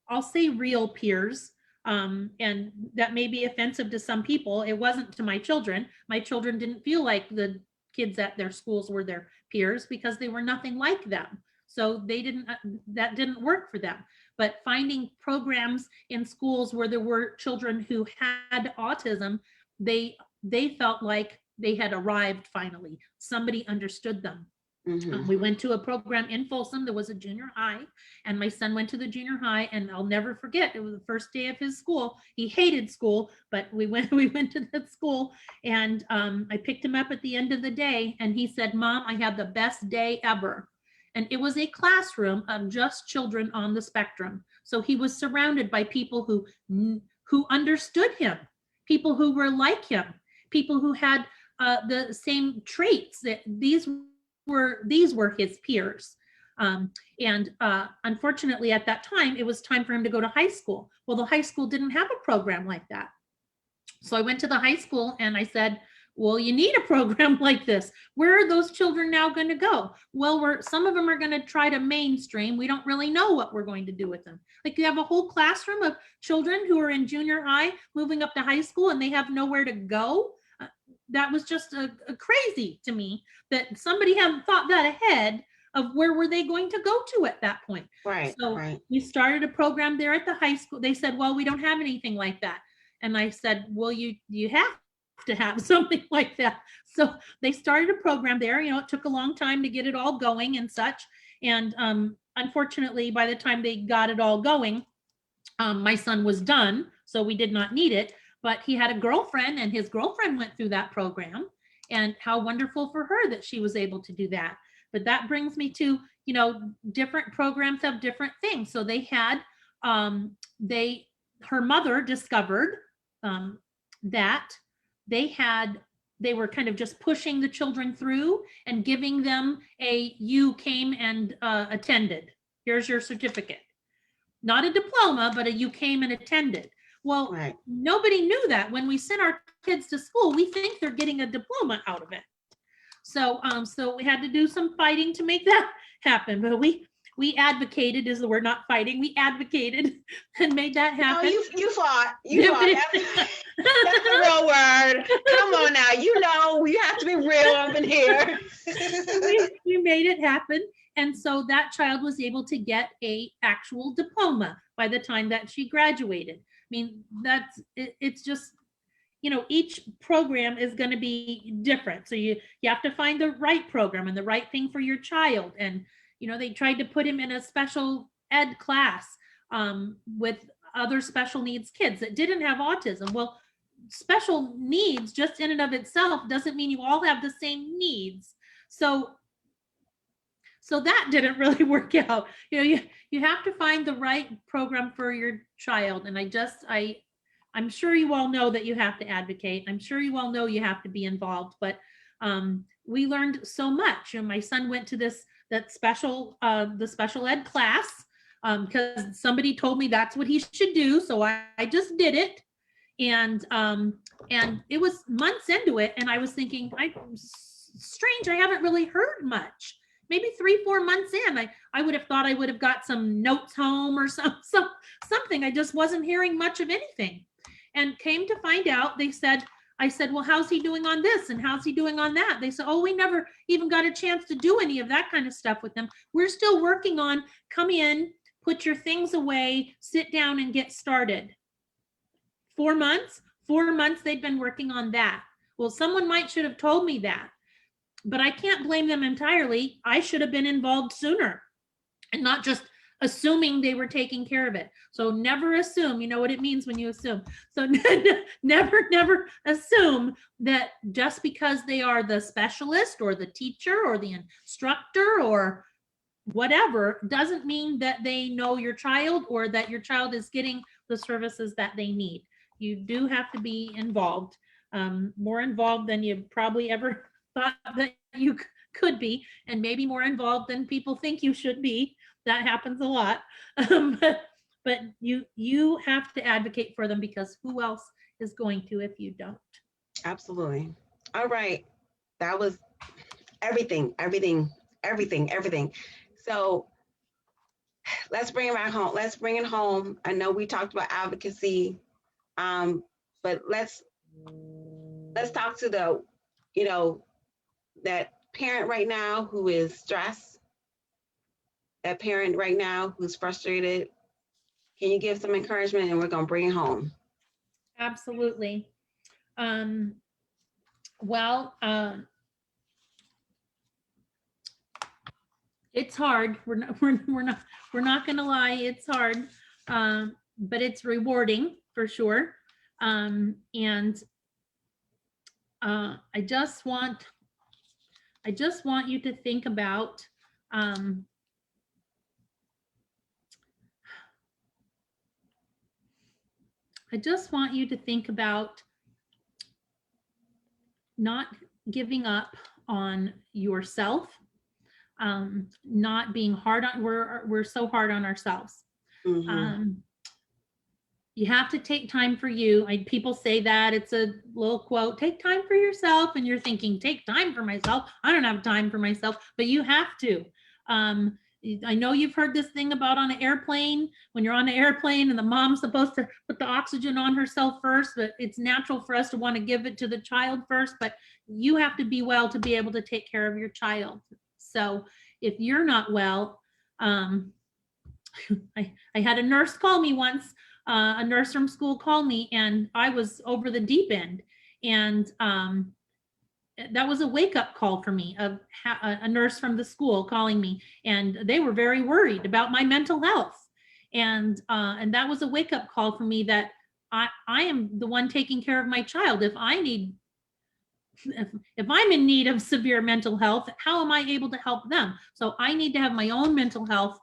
I'll say, real peers. And that may be offensive to some people. It wasn't to my children. My children didn't feel like the kids at their schools were their peers because they were nothing like them. So that didn't work for them. But finding programs in schools where there were children who had autism, they felt like they had arrived finally. Somebody understood them. Mhm. We went to a program in Folsom. There was a junior high, and my son went to the junior high, and I'll never forget. It was the first day of his school. He hated school, but we went to that school, and I picked him up at the end of the day, and he said, "Mom, I had the best day ever." And it was a classroom of just children on the spectrum. So he was surrounded by people who understood him, people who were like him, people who had the same traits. That these were his peers. And unfortunately, at that time, it was time for him to go to high school. Well, the high school didn't have a program like that. So I went to the high school and I said, well, you need a program like this. Where are those children now going to go? Well, some of them are going to try to mainstream. We don't really know what we're going to do with them. Like, you have a whole classroom of children who are in junior high moving up to high school and they have nowhere to go. That was just a crazy to me that somebody hadn't thought that ahead of where were they going to go to at that point. Right. So right. we started a program there at the high school. They said, well, we don't have anything like that. And I said, well, you have to have something like that. So they started a program there. You know, it took a long time to get it all going and such. And unfortunately, by the time they got it all going, my son was done. So we did not need it. But he had a girlfriend, and his girlfriend went through that program, and how wonderful for her that she was able to do that. But that brings me to, you know, different programs have different things. So they had, her mother discovered that they were kind of just pushing the children through and giving them you came and attended. Here's your certificate. Not a diploma, but you came and attended. Well, right. Nobody knew that. When we send our kids to school, we think they're getting a diploma out of it. So we had to do some fighting to make that happen. But we advocated, is the word, not fighting. We advocated and made that happen. No, you fought. You fought. That's the real word. Come on now. You know, we have to be real up in here. we made it happen. And so that child was able to get a actual diploma by the time that she graduated. I mean, it's just, you know, each program is going to be different. So you have to find the right program and the right thing for your child. And, you know, they tried to put him in a special ed class with other special needs kids that didn't have autism. Well, special needs just in and of itself doesn't mean you all have the same needs. So that didn't really work out. You know, you have to find the right program for your child. And I'm sure you all know that you have to advocate. I'm sure you all know you have to be involved, but we learned so much. You know, my son went to the special ed class because somebody told me that's what he should do. So I just did it. And it was months into it. And I was thinking, strange, I haven't really heard much. Maybe 3-4 months in, I would have thought I would have got some notes home or something. I just wasn't hearing much of anything. And came to find out, I said, well, how's he doing on this? And how's he doing on that? They said, oh, we never even got a chance to do any of that kind of stuff with them. We're still working on, come in, put your things away, sit down and get started. 4 months they'd been working on that. Well, someone should have told me that. But I can't blame them entirely. I should have been involved sooner and not just assuming they were taking care of it. So never assume, you know what it means when you assume. So never assume that just because they are the specialist or the teacher or the instructor or whatever doesn't mean that they know your child or that your child is getting the services that they need. You do have to be involved, more involved than you probably ever thought that you could be, and maybe more involved than people think you should be. That happens a lot. But you have to advocate for them, because who else is going to if you don't? Absolutely. All right. That was everything. So let's bring it back home. Let's bring it home. I know we talked about advocacy, but let's talk to the, you know, that parent right now who is stressed, that parent right now who's frustrated. Can you give some encouragement, and we're going to bring it home? Absolutely. Well, it's hard. We're not gonna lie. It's hard, but it's rewarding for sure. And I just want you to think about. I just want you to think about not giving up on yourself, not being hard on, we're so hard on ourselves. Mhm. You have to take time for you. People say that, it's a little quote, take time for yourself. And you're thinking, take time for myself. I don't have time for myself, but you have to. I know you've heard this thing about on an airplane, when you're on an airplane and the mom's supposed to put the oxygen on herself first, but it's natural for us to want to give it to the child first, but you have to be well to be able to take care of your child. So if you're not well, I had a nurse call me once, a nurse from school called me, and I was over the deep end. And that was a wake-up call for me, of a nurse from the school calling me, and they were very worried about my mental health. And that was a wake-up call for me, that I am the one taking care of my child. If I'm in need of severe mental health, how am I able to help them? So I need to have my own mental health,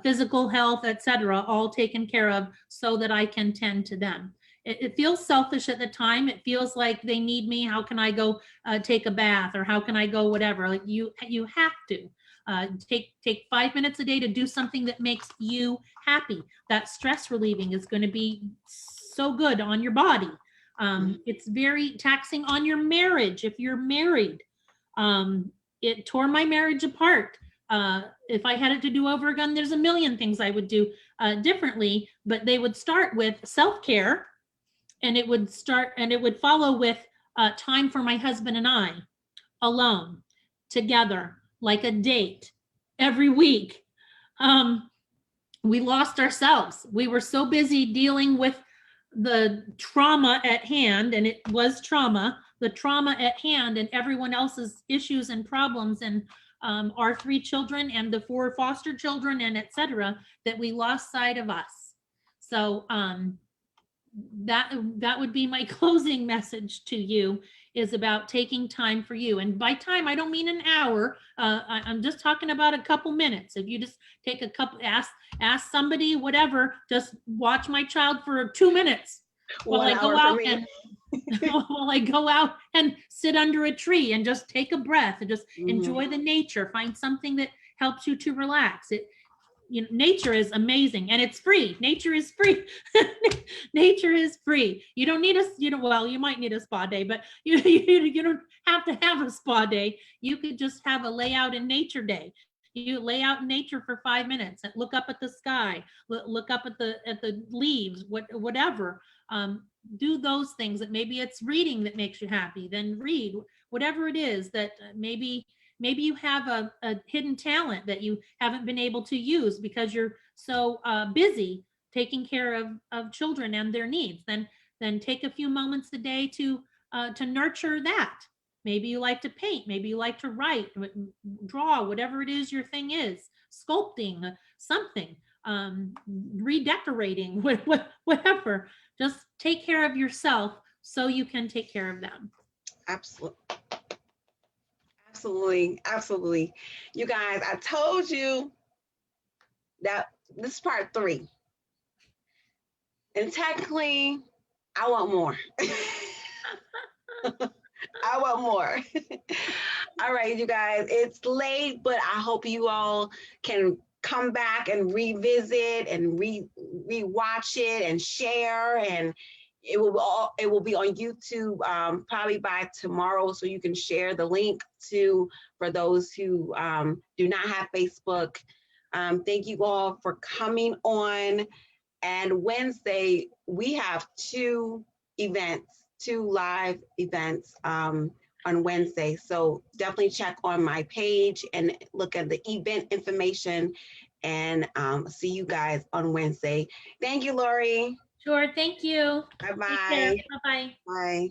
physical health, etc., all taken care of so that I can tend to them. It feels selfish at the time. It feels like they need me. How can I go take a bath, or how can I go whatever? Like you have to take 5 minutes a day to do something that makes you happy. That stress relieving is going to be so good on your body. It's very taxing on your marriage if you're married. It tore my marriage apart. If I had it to do over again, there's a million things I would do differently, but they would start with self-care, and it would follow with time for my husband and I, alone, together, like a date every week. We lost ourselves. We were so busy dealing with the trauma at hand, and it was trauma, the trauma at hand, and everyone else's issues and problems, and our 3 children and the 4 foster children, and etc., that we lost sight of us. So that would be my closing message to you, is about taking time for you. And by time, I don't mean an hour. I'm just talking about a couple minutes. If you just take a couple, ask somebody, whatever, just watch my child for 2 minutes while I go out and while I go out and sit under a tree and just take a breath and just enjoy the nature. Find something that helps you to relax. Nature is amazing, and it's free. Nature is free. Nature is free. You don't need well, you might need a spa day, but you don't have to have a spa day. You could just have a layout in nature day. You lay out in nature for 5 minutes and look up at the sky, look up at the leaves, whatever. Do those things. That maybe it's reading that makes you happy, then read. Whatever it is that maybe you have a hidden talent that you haven't been able to use because you're so busy taking care of children and their needs. Then take a few moments a day to nurture that. Maybe you like to paint, maybe you like to write, draw, whatever it is your thing is, sculpting, something, redecorating, whatever. Just take care of yourself so you can take care of them. Absolutely. Absolutely. You guys, I told you that this is part 3. And technically, I want more. I want more. All right, you guys, it's late, but I hope you all can come back and revisit and rewatch it and share, and it will be on YouTube probably by tomorrow, so you can share the link for those who do not have Facebook. Thank you all for coming on. And Wednesday we have 2 live events on Wednesday. So definitely check on my page and look at the event information, and see you guys on Wednesday. Thank you, Lori. Sure. Thank you. Bye-bye. Bye-bye. Bye.